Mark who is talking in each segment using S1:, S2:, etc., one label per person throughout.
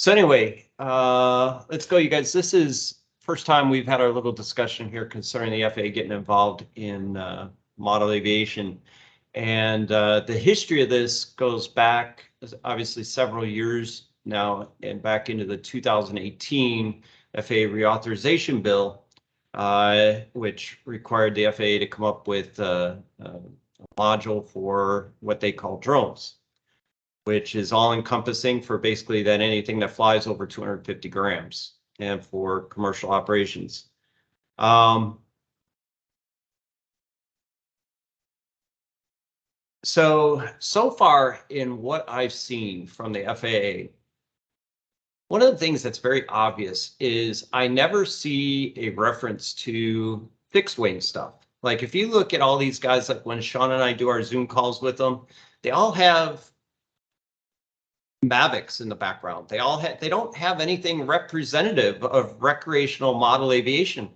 S1: So anyway, let's go, you guys. This is first time we've had our little discussion here concerning the FAA getting involved in model aviation. And the history of this goes back, obviously, several years now, and back into the 2018 FAA reauthorization bill, which required the FAA to come up with a module for what they call drones, which is all encompassing for basically then anything that flies over 250 grams and for commercial operations. So far in what I've seen from the FAA, one of the things that's very obvious is I never see a reference to fixed wing stuff. Like if you look at all these guys, like when Sean and I do our Zoom calls with them, they all have Mavics in the background. They don't have anything representative of recreational model aviation.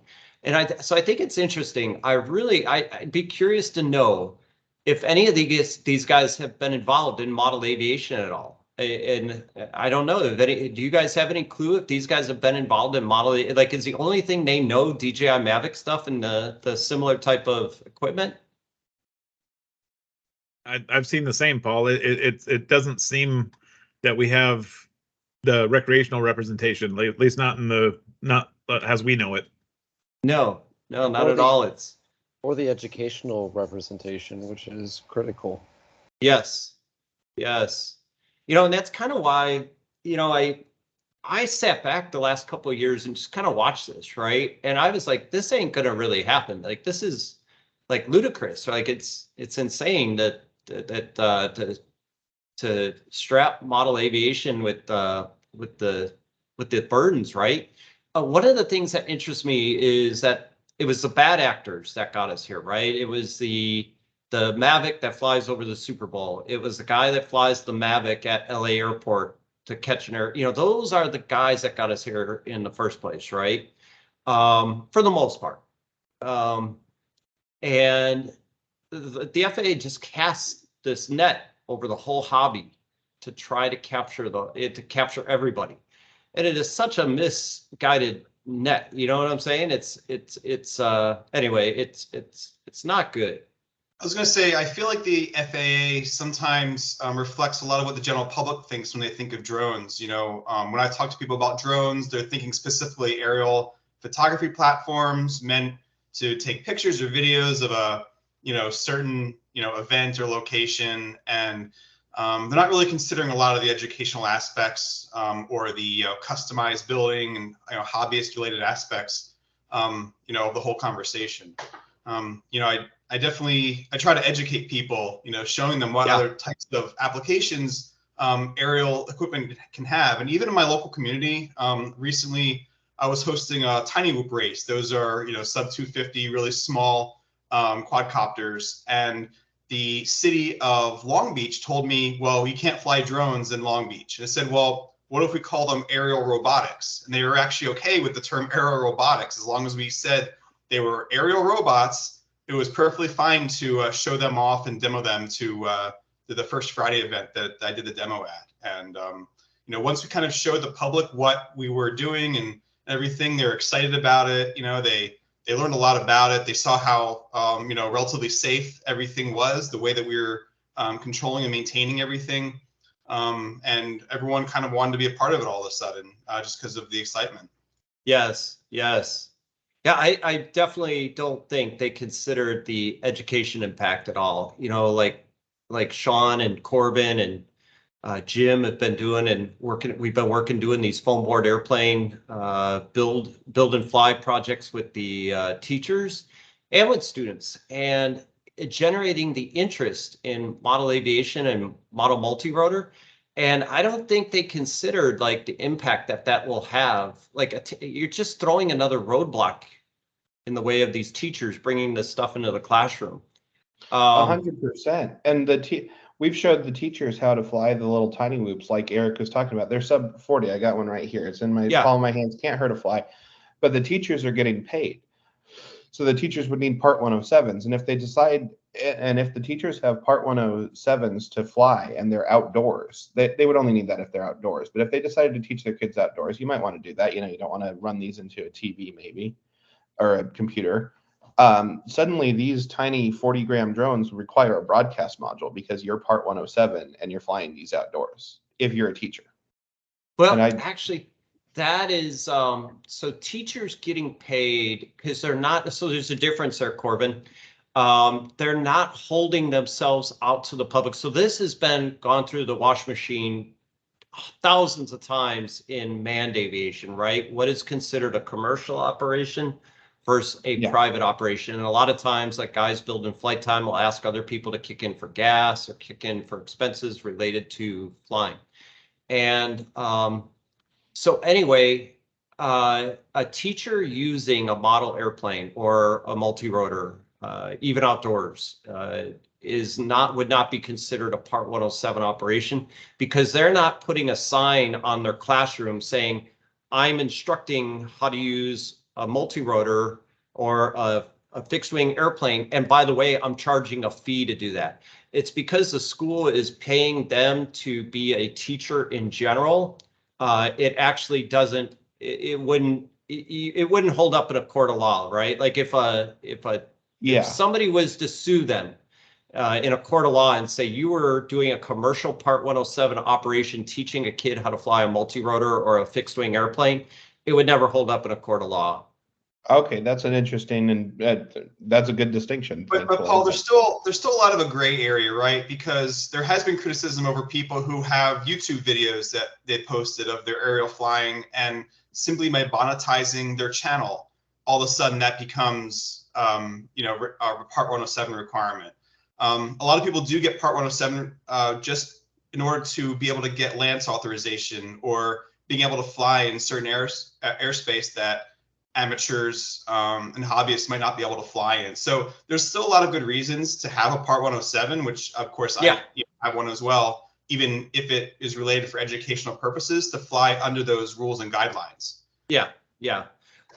S1: And so I think it's interesting. I'd be curious to know if any of these guys have been involved in model aviation at all. And I don't know. Do you guys have any clue if these guys have been involved in model? Like, is the only thing they know DJI Mavic stuff and the similar type of equipment?
S2: I've seen the same, Paul. It doesn't seem that we have the recreational representation, at least not as we know it.
S1: No, not at all.
S3: Or the educational representation, which is critical.
S1: Yes. And that's kind of why, I sat back the last couple of years and just kind of watched this, right? And I was like, this ain't gonna really happen. Like, this is like ludicrous. Like, it's insane that to strap model aviation with the burdens, right? One of the things that interests me is that it was the bad actors that got us here, right? It was the Mavic that flies over the Super Bowl. It was the guy that flies the Mavic at LA Airport to catch an air. Those are the guys that got us here in the first place, right? For the most part. And the FAA just casts this net over the whole hobby to try to capture everybody, and it is such a misguided net. You know what I'm saying? Anyway, it's not good.
S4: I was going to say, I feel like the FAA sometimes reflects a lot of what the general public thinks when they think of drones. When I talk to people about drones, they're thinking specifically aerial photography platforms meant to take pictures or videos of a certain event or location, and they're not really considering a lot of the educational aspects or the customized building and hobbyist related aspects of the whole conversation. I try to educate people, showing them what other types of applications aerial equipment can have. And even in my local community, recently I was hosting a tiny whoop race. Those are sub 250, really small quadcopters, and the city of Long Beach told me, well, you can't fly drones in Long Beach. And I said, well, what if we call them aerial robotics? And they were actually okay with the term aerial robotics. As long as we said they were aerial robots, it was perfectly fine to show them off and demo them to the first Friday event that I did the demo at. And once we kind of showed the public what we were doing and everything, they're excited about it. They learned a lot about it. They saw how relatively safe everything was, the way that we were controlling and maintaining everything, and everyone kind of wanted to be a part of it all of a sudden, just because of the excitement.
S1: Yes. Yeah, I definitely don't think they considered the education impact at all. Like Sean and Corbin and Jim have been doing and working. We've been working doing these foam board airplane build and fly projects with the teachers and with students, and generating the interest in model aviation and model multi-rotor. And I don't think they considered like the impact that will have. Like you're just throwing another roadblock in the way of these teachers bringing this stuff into the classroom.
S5: 100%. And we've showed the teachers how to fly the little tiny whoops like Eric was talking about. They're sub 40. I got one right here. It's in my palm of my hands. Can't hurt a fly. But the teachers are getting paid. So the teachers would need Part 107s. And if they decide, and if the teachers have Part 107s to fly and they're outdoors, they would only need that if they're outdoors. But if they decided to teach their kids outdoors, you might want to do that. You know, you don't want to run these into a TV maybe or a computer. Suddenly these tiny 40-gram drones require a broadcast module because you're Part 107 and you're flying these outdoors if you're a teacher.
S1: Well, actually, that is, so teachers getting paid because they're not, so there's a difference there, Corbin. They're not holding themselves out to the public. So this has been gone through the wash machine thousands of times in manned aviation, right? What is considered a commercial operation versus a private operation. And a lot of times, like guys building flight time will ask other people to kick in for gas or kick in for expenses related to flying. And so anyway, a teacher using a model airplane or a multi-rotor, even outdoors, would not be considered a Part 107 operation because they're not putting a sign on their classroom saying, I'm instructing how to use a multi-rotor or a fixed wing airplane. And by the way, I'm charging a fee to do that. It's because the school is paying them to be a teacher in general. It actually doesn't, it wouldn't hold up in a court of law, right? Like if somebody was to sue them in a court of law and say you were doing a commercial Part 107 operation teaching a kid how to fly a multi-rotor or a fixed wing airplane, it would never hold up in a court of law.
S5: Okay, that's an interesting and that's a good distinction.
S4: But Paul, there's still a lot of a gray area, right? Because there has been criticism over people who have YouTube videos that they posted of their aerial flying, and simply by monetizing their channel, all of a sudden that becomes a Part 107 requirement. A lot of people do get Part 107 just in order to be able to get LANC authorization or being able to fly in certain airspace that amateurs and hobbyists might not be able to fly in. So there's still a lot of good reasons to have a Part 107, which of course I have one as well, even if it is related for educational purposes, to fly under those rules and guidelines.
S1: Yeah.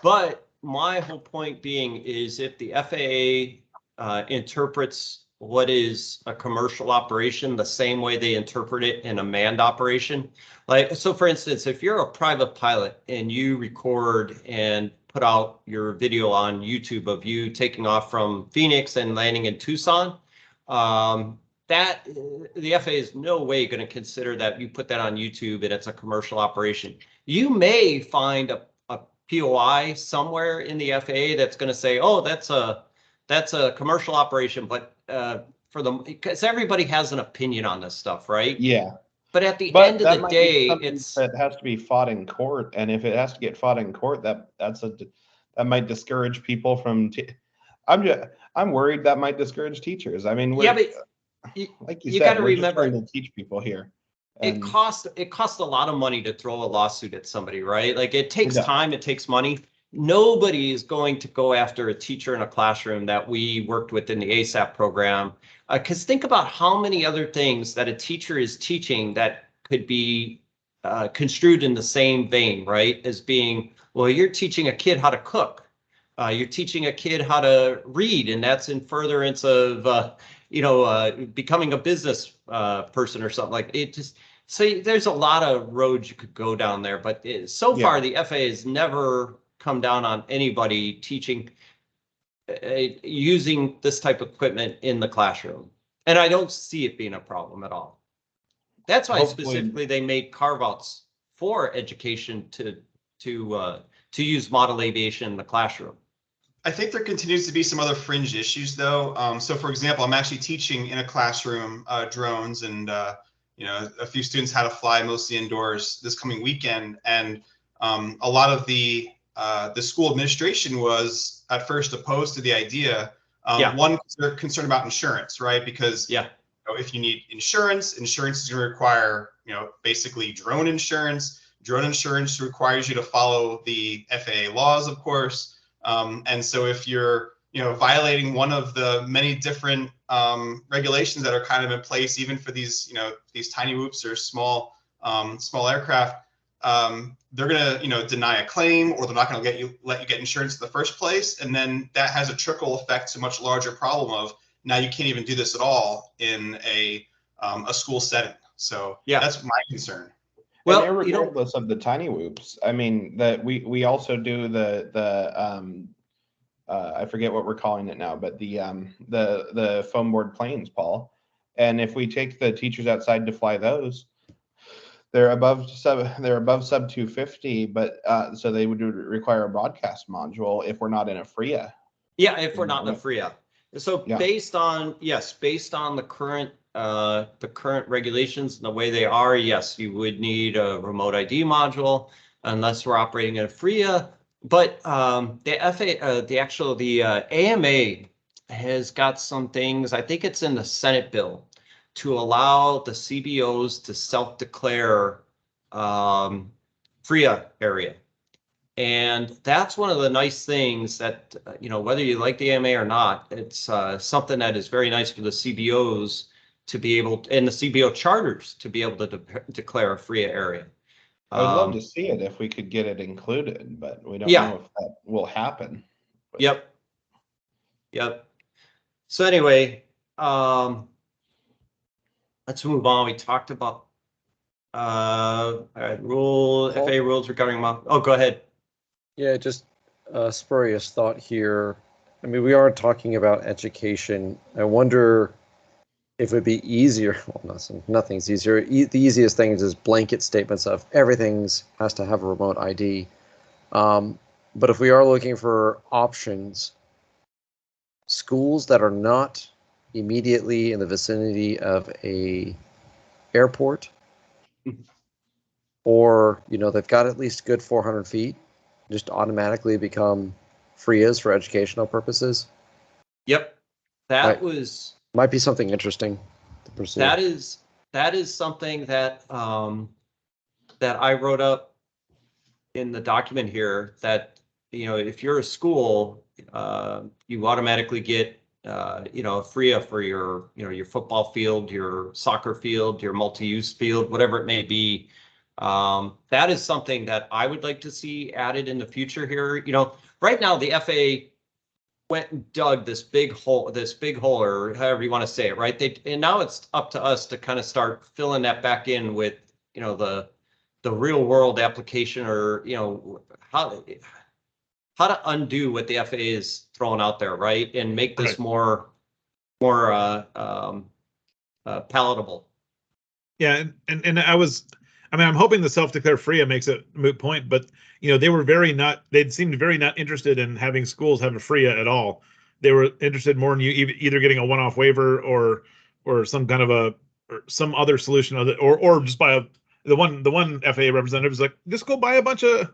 S1: But my whole point being is if the FAA interprets what is a commercial operation the same way they interpret it in a manned operation. Like, so for instance, if you're a private pilot and you record and put out your video on YouTube of you taking off from Phoenix and landing in Tucson, that the FAA is no way going to consider that you put that on YouTube and it's a commercial operation. You may find a POI somewhere in the FAA that's going to say, oh, that's a commercial operation, but because everybody has an opinion on this stuff, right?
S5: Yeah.
S1: But at the end of the day,
S5: it has to be fought in court, and if it has to get fought in court, that might discourage people from. I'm worried that might discourage teachers. I mean,
S1: but
S5: like
S1: you got to remember,
S5: just trying to teach people here.
S1: It costs a lot of money to throw a lawsuit at somebody, right? Like it takes time, it takes money. Nobody is going to go after a teacher in a classroom that we worked with in the ASAP program. Because think about how many other things that a teacher is teaching that could be construed in the same vein, right? As being, well, you're teaching a kid how to cook. You're teaching a kid how to read, and that's in furtherance of, becoming a business person or something like it. Just so there's a lot of roads you could go down there, but so far the FAA has never come down on anybody teaching using this type of equipment in the classroom. And I don't see it being a problem at all. That's why specifically they made carve-outs for education to use model aviation in the classroom.
S4: I think there continues to be some other fringe issues though. So for example, I'm actually teaching in a classroom drones, and a few students how to fly mostly indoors this coming weekend. And a lot of the school administration was at first opposed to the idea. One, they're concerned about insurance, right? Because if you need insurance is going to require, basically drone insurance. Drone insurance requires you to follow the FAA laws, of course. And so if you're, violating one of the many different regulations that are kind of in place, even for these, these tiny whoops or small aircraft, they're going to, deny a claim, or they're not going to let you get insurance in the first place. And then that has a trickle effect to a much larger problem of now you can't even do this at all in a school setting. So
S1: Yeah.
S4: that's my concern.
S1: Well,
S5: and
S1: you know,
S5: regardless of the tiny whoops, I mean that we also do the I forget what we're calling it now, but the foam board planes, Paul. And if we take the teachers outside to fly those, they're above sub 250, but so they would require a broadcast module if we're not in a FRIA.
S1: yeah, if we're not in the FRIA. So
S5: Yeah.
S1: based on the current regulations and the way they are, yes, you would need a remote ID module unless we're operating in a FRIA. But the AMA has got some things. I think it's in the Senate bill to allow the CBOs to self-declare FRIA area. And that's one of the nice things that, whether you like the AMA or not, it's something that is very nice for the CBOs to be able to, and the CBO charters to be able to declare a FRIA area.
S5: I would love to see it if we could get it included, but we don't
S1: Yeah.
S5: know if that will happen. But
S1: Yep. So anyway, let's move on. We talked about all right, FAA rules regarding go ahead.
S3: Yeah, just a spurious thought here. I mean, we are talking about education. I wonder if it'd be easier. Well, nothing's easier. The easiest thing is blanket statements of everything's has to have a remote ID. But if we are looking for options, schools that are not immediately in the vicinity of a airport, or they've got at least good 400 feet, just automatically become FRIAs for educational purposes.
S1: Yep, that
S3: might be something interesting to pursue.
S1: That is something that that I wrote up in the document here. That if you're a school, you automatically get a FRIA for your your football field, your soccer field, your multi-use field, whatever it may be. That is something that I would like to see added in the future here. Right now the FAA went and dug this big hole, or however you want to say it, right? And now it's up to us to kind of start filling that back in with, the real world application, or, how to undo what the FAA is throwing out there, right? And make this more palatable.
S2: Yeah, and I'm hoping the self-declare FRIA makes it a moot point, but they seemed very not interested in having schools have a FRIA at all. They were interested more in you either getting a one-off waiver or some kind of some other solution, or just buy the one FAA representative was like, just go buy a bunch of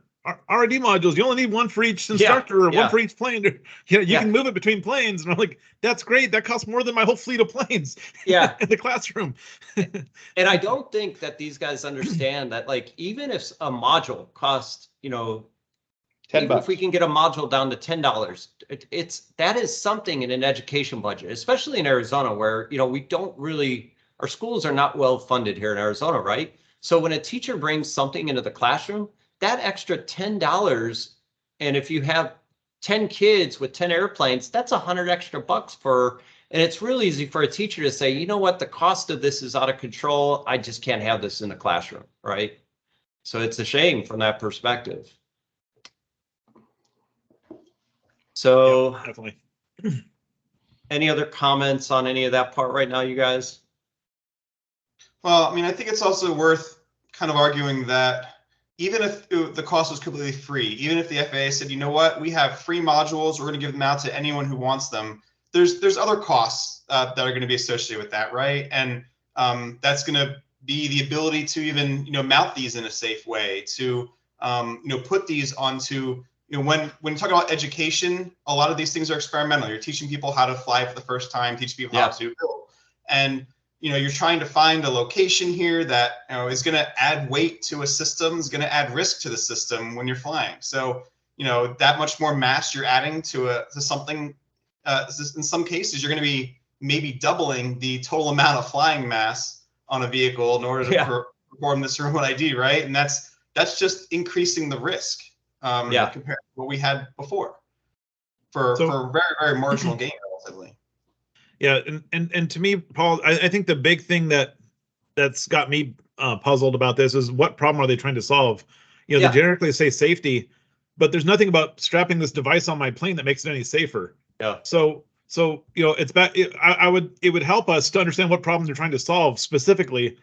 S2: RID modules. You only need one for each instructor, or one for each plane. You can move it between planes. And I'm like, that's great. That costs more than my whole fleet of planes.
S1: Yeah.
S2: In the classroom.
S1: And I don't think that these guys understand that, like, even if a module costs, $10, if we can get a module down to $10, that is something in an education budget, especially in Arizona, where we don't really, our schools are not well funded here in Arizona, right? So when a teacher brings something into the classroom, that extra $10, and if you have 10 kids with 10 airplanes, that's $100 extra for, and it's real easy for a teacher to say, you know what, the cost of this is out of control. I just can't have this in the classroom, right? So it's a shame from that perspective. So
S2: yeah, definitely.
S1: Any other comments on any of that part right now, you guys?
S4: Well, I mean, I think it's also worth kind of arguing that even if the cost was completely free, even if the FAA said, you know what, we have free modules, we're going to give them out to anyone who wants them, there's other costs that are going to be associated with that, right? And that's going to be the ability to even mount these in a safe way, to put these onto when you talk about education, a lot of these things are experimental. You're teaching people how to fly for the first time, teaching people how to build, and you're trying to find a location here that is going to add weight to a system, is going to add risk to the system when you're flying. So that much more mass you're adding to something. In some cases, you're going to be maybe doubling the total amount of flying mass on a vehicle in order to perform this remote ID, right? And that's just increasing the risk compared to what we had before for very, very marginal gain, relatively.
S2: Yeah, and to me, Paul, I think the big thing that's got me puzzled about this is what problem are they trying to solve? You know,
S1: Yeah.
S2: they generically say safety, but there's nothing about strapping this device on my plane that makes it any safer.
S1: Yeah.
S2: So you know, it's bad. It would help us to understand what problem they're trying to solve specifically,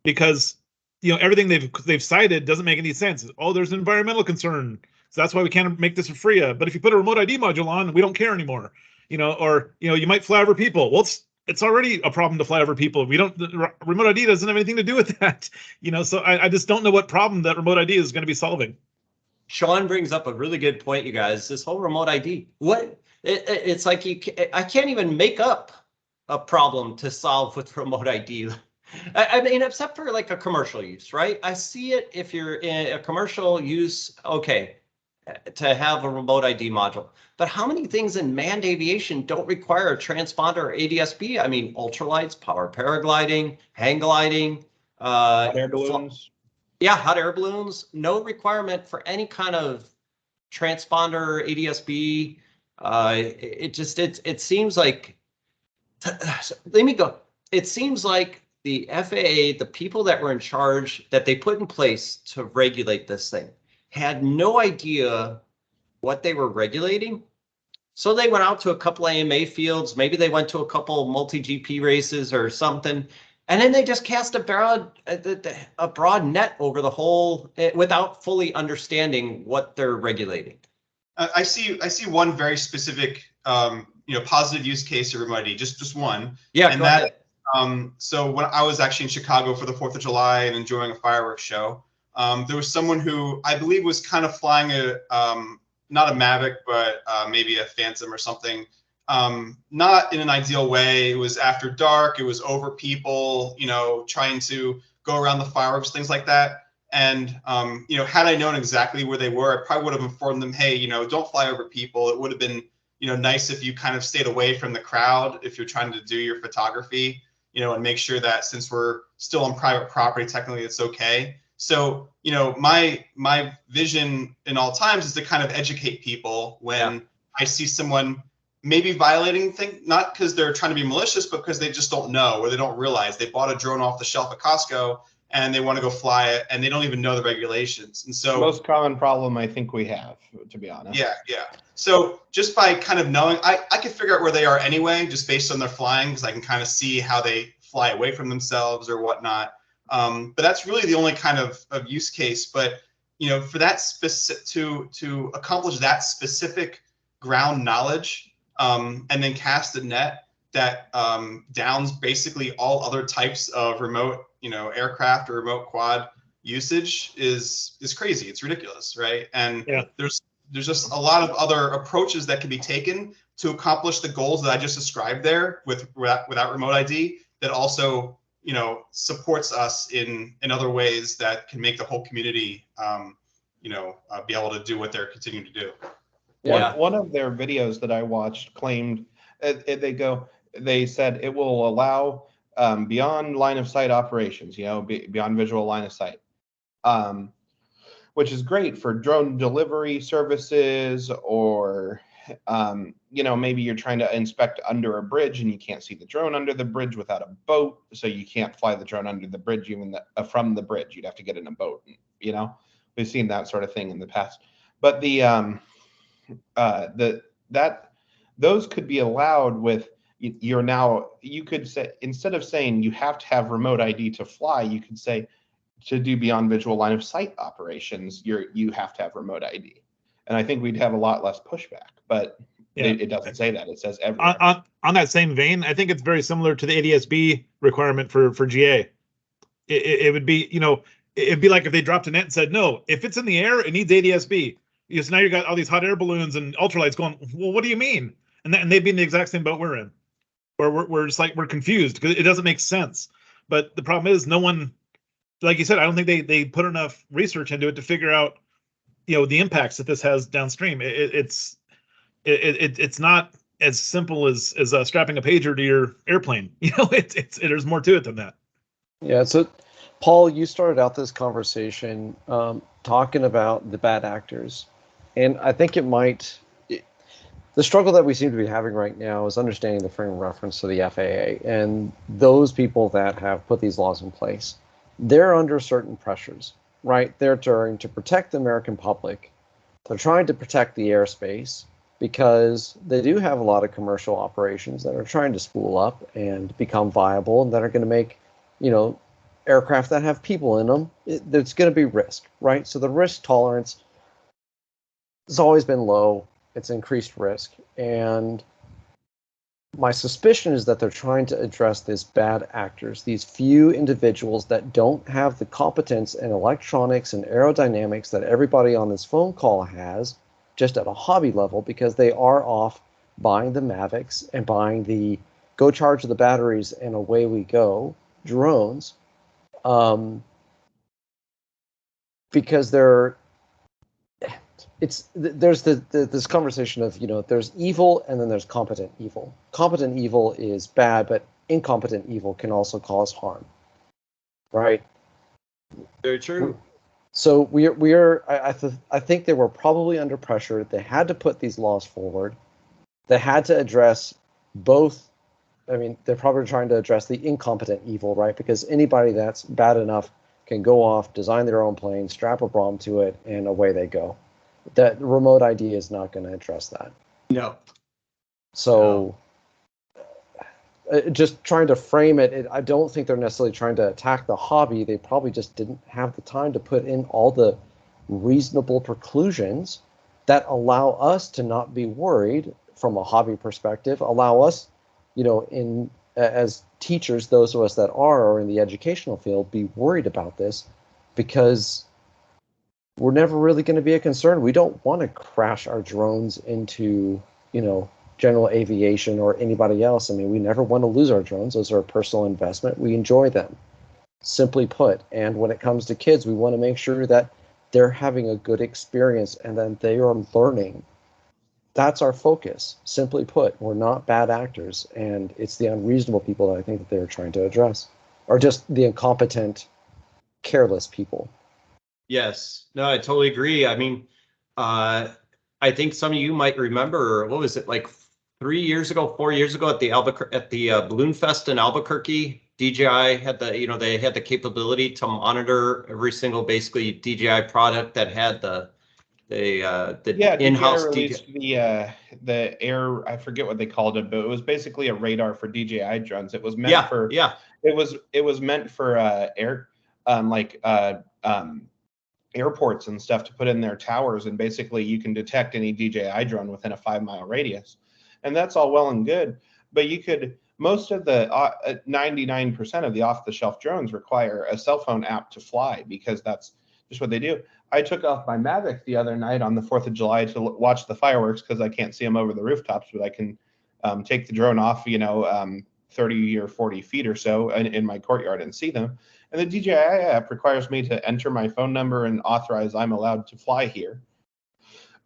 S2: because you know everything they've cited doesn't make any sense. Oh, there's an environmental concern, so that's why we can't make this a FRIA. But if you put a remote ID module on, we don't care anymore. You know, or you know, you might fly over people. Well, it's already a problem to fly over people. The remote ID doesn't have anything to do with that. You know, so I just don't know what problem that remote ID is going to be solving.
S1: Sean brings up a really good point, you guys. This whole remote ID, it's like I can't even make up a problem to solve with remote ID. I mean, except for like a commercial use, right? I see it if you're in a commercial use, okay, to have a remote ID module. But how many things in manned aviation don't require a transponder or ADS-B? I mean, ultralights, power paragliding, hang gliding,
S5: Hot air balloons.
S1: yeah, hot air balloons, no requirement for any kind of transponder, ADS-B. It seems like, let me go. It seems like the FAA, the people that were in charge, that they put in place to regulate this thing, had no idea what they were regulating. So they went out to a couple AMA fields, maybe they went to a couple multi-GP races or something, and then they just cast a broad net over the whole without fully understanding what they're regulating.
S4: I see one very specific, positive use case of remote ID, just one.
S1: Yeah,
S4: and
S1: go
S4: that,
S1: ahead.
S4: So when I was actually in Chicago for the 4th of July and enjoying a fireworks show, there was someone who I believe was kind of flying not a Mavic, but maybe a Phantom or something. Not in an ideal way. It was after dark. It was over people, trying to go around the fireworks, things like that. And, had I known exactly where they were, I probably would have informed them, hey, don't fly over people. It would have been, nice if you kind of stayed away from the crowd if you're trying to do your photography, and make sure that since we're still on private property, technically it's okay. So, my vision in all times is to kind of educate people when I see someone maybe violating things, not because they're trying to be malicious, but because they just don't know, or they don't realize they bought a drone off the shelf at Costco and they want to go fly it and they don't even know the regulations. And so
S5: Most common problem I think we have, to be honest.
S4: Yeah. So just by kind of knowing, I can figure out where they are anyway, just based on their flying, because I can kind of see how they fly away from themselves or whatnot. But that's really the only kind of use case. But for that specific to accomplish that specific ground knowledge, and then cast a net that downs basically all other types of remote, aircraft or remote quad usage is crazy. It's ridiculous, right? And there's just a lot of other approaches that can be taken to accomplish the goals that I just described there without remote ID, that also supports us in other ways that can make the whole community be able to do what they're continuing to do.
S5: One of their videos that I watched claimed they said it will allow beyond line of sight operations, beyond visual line of sight, which is great for drone delivery services, or maybe you're trying to inspect under a bridge and you can't see the drone under the bridge without a boat, so you can't fly the drone under the bridge even from the bridge. You'd have to get in a boat. We've seen that sort of thing in the past, but those could be allowed with you could say, instead of saying you have to have remote ID to fly, you could say to do beyond visual line of sight operations, you have to have remote ID. And I think we'd have a lot less pushback, but it doesn't say that. It says everywhere.
S2: On that same vein, I think it's very similar to the ADS-B requirement for GA. It would be, it'd be like if they dropped a net and said, no, if it's in the air, it needs ADS-B. So now you got all these hot air balloons and ultralights going, well, what do you mean? And they'd be in the exact same boat we're in, where we're just like, we're confused because it doesn't make sense. But the problem is no one, like you said, I don't think they put enough research into it to figure out, the impacts that this has downstream. It's not as simple as strapping a pager to your airplane. There's more to it than that.
S3: Yeah. So, Paul, you started out this conversation talking about the bad actors, and I think the struggle that we seem to be having right now is understanding the frame of reference to the FAA, and those people that have put these laws in place, they're under certain pressures, right? They're trying to protect the American public. They're trying to protect the airspace because they do have a lot of commercial operations that are trying to spool up and become viable and that are going to make, aircraft that have people in them. There's going to be risk, right? So the risk tolerance has always been low. It's increased risk. And my suspicion is that they're trying to address these bad actors, these few individuals that don't have the competence in electronics and aerodynamics that everybody on this phone call has, just at a hobby level, because they are off buying the Mavics and buying the go charge the batteries and away we go drones, because there's this conversation of, there's evil and then there's competent evil. Competent evil is bad, but incompetent evil can also cause harm, right?
S1: Very true.
S3: So I think they were probably under pressure. They had to put these laws forward. They had to address both. I mean, they're probably trying to address the incompetent evil, right? Because anybody that's bad enough can go off, design their own plane, strap a bomb to it, and away they go. That remote ID is not going to address that.
S1: No.
S3: So just trying to frame it, I don't think they're necessarily trying to attack the hobby. They probably just didn't have the time to put in all the reasonable preclusions that allow us to not be worried from a hobby perspective, allow us, as teachers, those of us that are or in the educational field, be worried about this, because we're never really going to be a concern. We don't want to crash our drones into, general aviation or anybody else. I mean, we never want to lose our drones. Those are a personal investment. We enjoy them, simply put. And when it comes to kids, we want to make sure that they're having a good experience and that they are learning. That's our focus. Simply put, we're not bad actors, and it's the unreasonable people that I think that they're trying to address, or just the incompetent, careless people.
S1: Yes. No, I totally agree. I mean, I think some of you might remember, what was it, like 4 years ago at the Balloon Fest in Albuquerque? DJI had they had the capability to monitor every single basically DJI product that had the in-house
S5: DJI released the air. I forget what they called it, but it was basically a radar for DJI drones. It was meant for It was meant for airports and stuff to put in their towers, and basically you can detect any DJI drone within a 5-mile radius, and that's all well and good. But most of the 99% of the off-the-shelf drones require a cell phone app to fly, because that's just what they do. I took off my Mavic the other night on the 4th of July to watch the fireworks, because I can't see them over the rooftops, but I can take the drone off, 30 or 40 feet or so in my courtyard and see them. And the DJI app requires me to enter my phone number and authorize I'm allowed to fly here.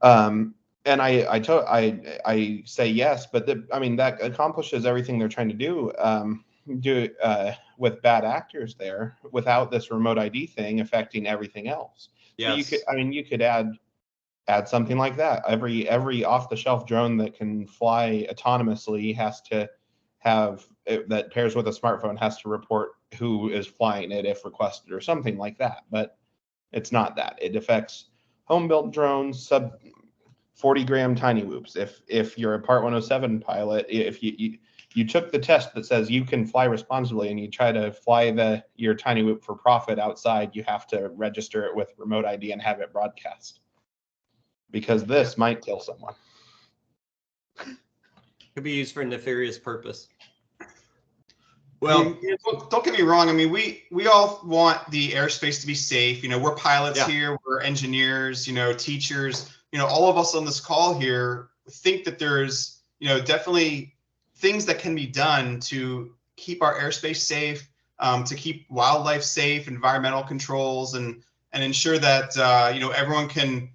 S5: And I say yes, but that accomplishes everything they're trying to do with bad actors there, without this remote ID thing affecting everything else.
S1: Yes.
S5: So you could add something like that. Every off-the-shelf drone that can fly autonomously has to have that pairs with a smartphone has to report who is flying it if requested, or something like that. But it's not that. It affects home-built drones, sub 40-gram tiny whoops. If you're a Part 107 pilot, if you took the test that says you can fly responsibly and you try to fly your tiny whoop for profit outside, you have to register it with remote ID and have it broadcast, because this might kill someone.
S1: Could be used for a nefarious purpose.
S4: Well, don't get me wrong. I mean, we all want the airspace to be safe. We're pilots here, we're engineers, teachers. All of us on this call here think that there's, definitely things that can be done to keep our airspace safe, to keep wildlife safe, environmental controls, and ensure that everyone can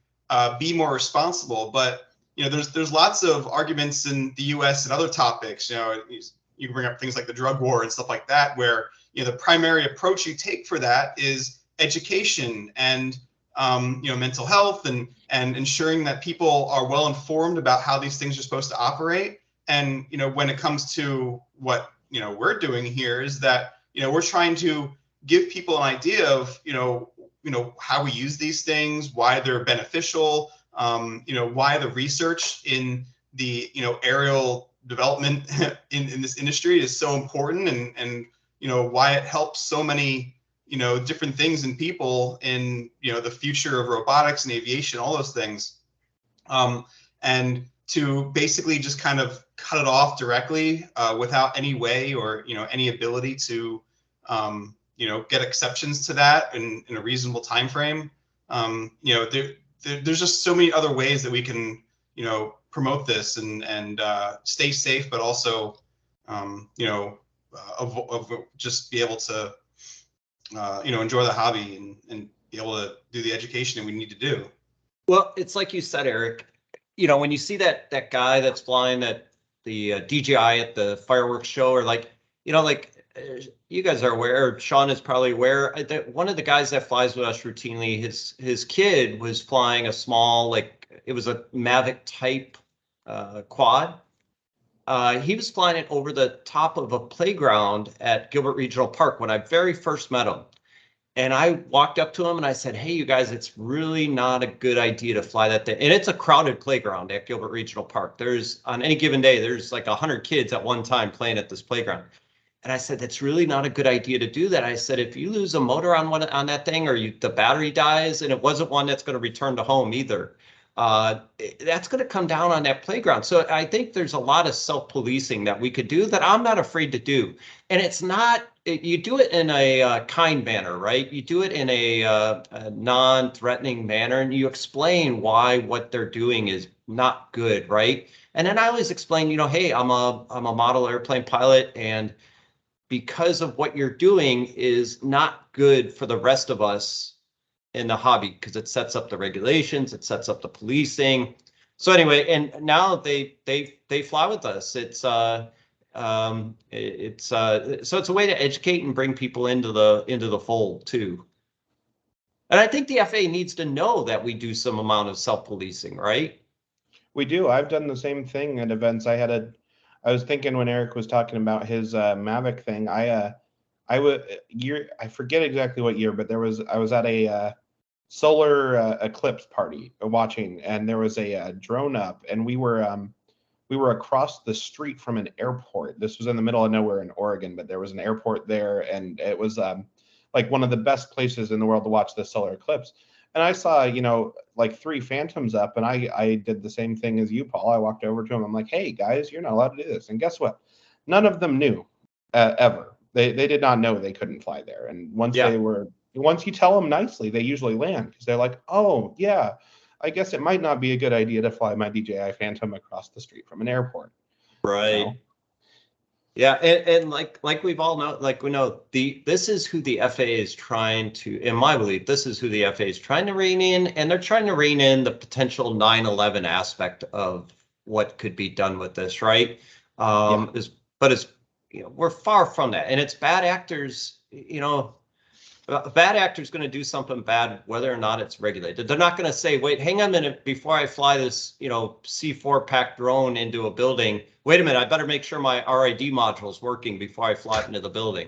S4: be more responsible. But there's lots of arguments in the U.S. and other topics. You can bring up things like the drug war and stuff like that, where the primary approach you take for that is education and mental health and ensuring that people are well informed about how these things are supposed to operate. And, when it comes to what, we're doing here is that, we're trying to give people an idea of, how we use these things, why they're beneficial, why the research in the, aerial development in this industry is so important, and why it helps so many, different things in people in, the future of robotics and aviation, all those things. And to basically just kind of cut it off directly without any way or, any ability to, get exceptions to that in a reasonable time frame. There's just so many other ways that we can, promote this and stay safe, but also, just be able to, enjoy the hobby and be able to do the education that we need to do.
S1: Well, it's like you said, Eric, when you see that guy that's flying the DJI at the fireworks show, or you guys are aware, Sean is probably aware, that one of the guys that flies with us routinely, his kid was flying a small, it was a Mavic type quad. He was flying it over the top of a playground at Gilbert Regional Park when I very first met him. And I walked up to him and I said, hey, you guys, it's really not a good idea to fly that thing. And it's a crowded playground at Gilbert Regional Park. There's, on any given day, there's like 100 kids at one time playing at this playground. And I said, that's really not a good idea to do that. I said, if you lose a motor on that thing, or the battery dies, and it wasn't one that's going to return to home either, that's going to come down on that playground. So I think there's a lot of self-policing that we could do that I'm not afraid to do. And it's not, you do it in a kind manner, right? You do it in a non-threatening manner, and you explain why what they're doing is not good, right? And then I always explain, hey, I'm a model airplane pilot, and because of what you're doing is not good for the rest of us in the hobby, because it sets up the regulations, it sets up the policing. So anyway, and now they fly with us. So it's a way to educate and bring people into the fold too. And I think the FAA needs to know that we do some amount of self-policing, right?
S5: We do. I've done the same thing at events. I was thinking when Eric was talking about his Mavic thing, I forget exactly what year, but I was at a solar eclipse party watching, and there was a drone up, and we were across the street from an airport. This was in the middle of nowhere in Oregon, but there was an airport there, and it was like one of the best places in the world to watch the solar eclipse. And I saw, like 3 Phantoms up, and I did the same thing as you, Paul. I walked over to them. I'm like, hey, guys, you're not allowed to do this. And guess what? None of them knew ever. They did not know they couldn't fly there. And once you tell them nicely, they usually land, because they're like, oh, yeah, I guess it might not be a good idea to fly my DJI Phantom across the street from an airport.
S1: Right. Yeah, and like we've all know, we know this is who the FAA is trying to, in my belief, this is who the FAA is trying to rein in, and they're trying to rein in the potential 9/11 aspect of what could be done with this, right? But it's we're far from that, and it's bad actors. A bad actor is going to do something bad, whether or not it's regulated. They're not going to say, wait, hang on a minute, before I fly this, C4 pack drone into a building, wait a minute, I better make sure my RID module is working before I fly it into the building.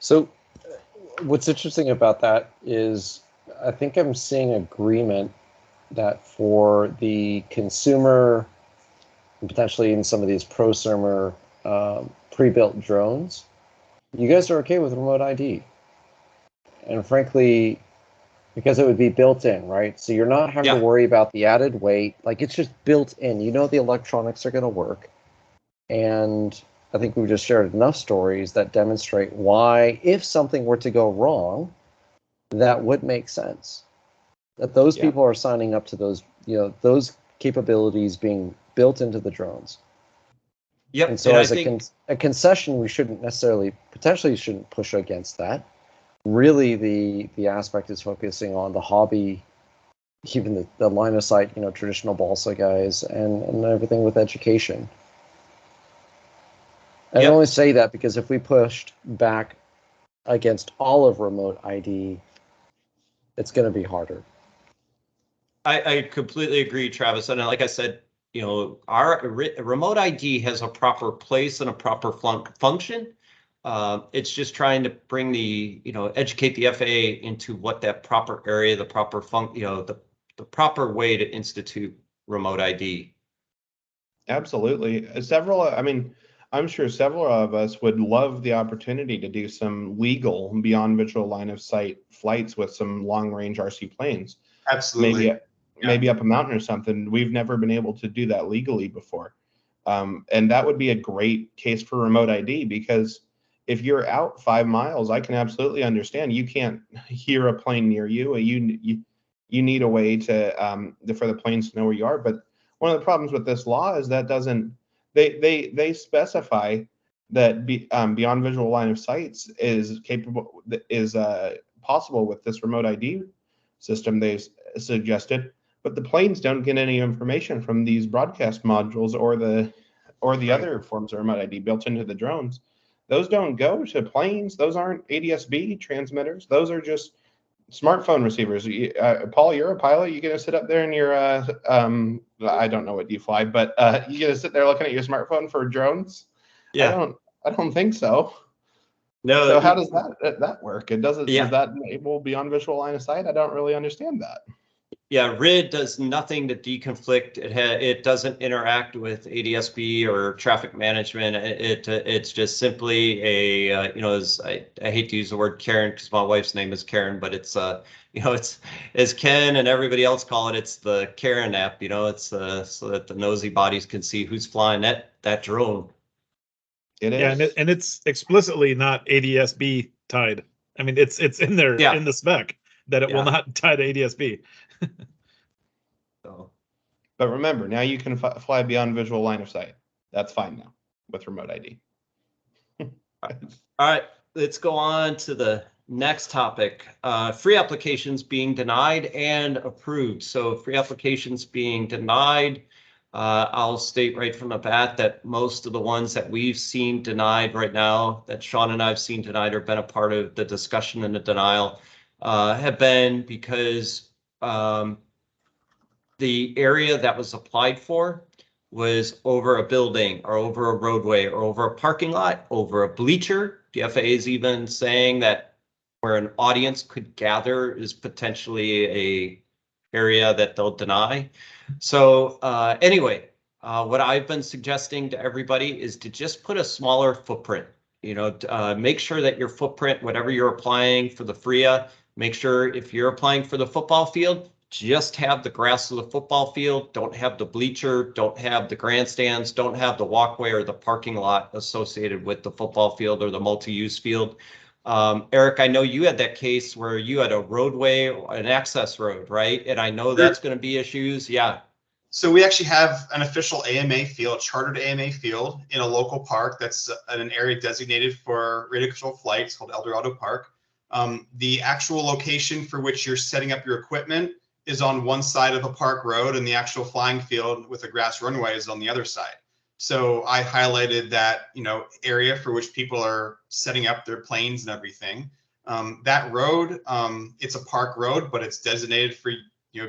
S3: So what's interesting about that is I think I'm seeing agreement that for the consumer, and potentially in some of these prosumer pre-built drones, you guys are okay with remote ID. And frankly, because it would be built in, right? So you're not having to worry about the added weight. Like, it's just built in. The electronics are going to work. And I think we've just shared enough stories that demonstrate why, if something were to go wrong, that would make sense. That those people are signing up to those, those capabilities being built into the drones.
S1: Yep.
S3: And so as a concession, we potentially shouldn't push against that. Really, the aspect is focusing on the hobby, even the line of sight, traditional balsa guys, and everything with education. And I only say that because if we pushed back against all of remote ID, it's going to be harder.
S1: I completely agree, Travis. And like I said, our remote ID has a proper place and a proper function. It's just trying to bring educate the FAA into what that proper area, the proper the proper way to institute remote ID.
S5: Absolutely. I'm sure several of us would love the opportunity to do some legal beyond visual line of sight flights with some long range RC planes.
S4: Absolutely.
S5: Maybe up a mountain or something. We've never been able to do that legally before. And that would be a great case for remote ID, because if you're out 5 miles, I can absolutely understand you can't hear a plane near you. You need a way to for the planes to know where you are. But one of the problems with this law is that they specify that beyond visual line of sights is possible with this remote ID system they suggested. But the planes don't get any information from these broadcast modules or the
S4: Right.
S5: other forms of remote ID built into the drones. Those don't go to planes. Those aren't ADS-B transmitters. Those are just smartphone receivers. Paul, you're a pilot. You gonna sit up there in your I don't know what you fly, but you gonna sit there looking at your smartphone for drones?
S1: Yeah.
S5: I don't think so.
S1: No.
S5: So how does that work? Does that enable beyond visual line of sight? I don't really understand that.
S1: Yeah, RID does nothing to deconflict. It doesn't interact with ADS-B or traffic management. It's just simply a I hate to use the word Karen because my wife's name is Karen, but it's it's as Ken and everybody else call it. It's the Karen app. It's so that the nosy bodies can see who's flying that drone.
S5: It is.
S2: Yeah, and it's explicitly not ADS-B tied. I mean, it's in there in the spec that it will not tie to ADS-B.
S1: So,
S5: but remember, now you can fly beyond visual line of sight. That's fine now with remote ID.
S1: all right, let's go on to the next topic. Free applications being denied and approved. So free applications being denied, I'll state right from the bat that most of the ones that we've seen denied right now, that Sean and I have seen denied or been a part of the discussion and the denial, have been because the area that was applied for was over a building or over a roadway or over a parking lot, over a bleacher. The FAA is even saying that where an audience could gather is potentially a area that they'll deny. So anyway, what I've been suggesting to everybody is to just put a smaller footprint. Make sure that your footprint, whatever you're applying for the FRIA, make sure if you're applying for the football field, just have the grass of the football field, don't have the bleacher, don't have the grandstands, don't have the walkway or the parking lot associated with the football field or the multi-use field. Eric, I know you had that case where you had a roadway, an access road, right? And I know that's going to be issues. Yeah.
S4: So we actually have an official AMA field, chartered AMA field in a local park that's in an area designated for radio control flights called El Dorado Park. The actual location for which you're setting up your equipment is on one side of a park road, and the actual flying field with a grass runway is on the other side. So I highlighted that area for which people are setting up their planes and everything. That road, it's a park road, but it's designated for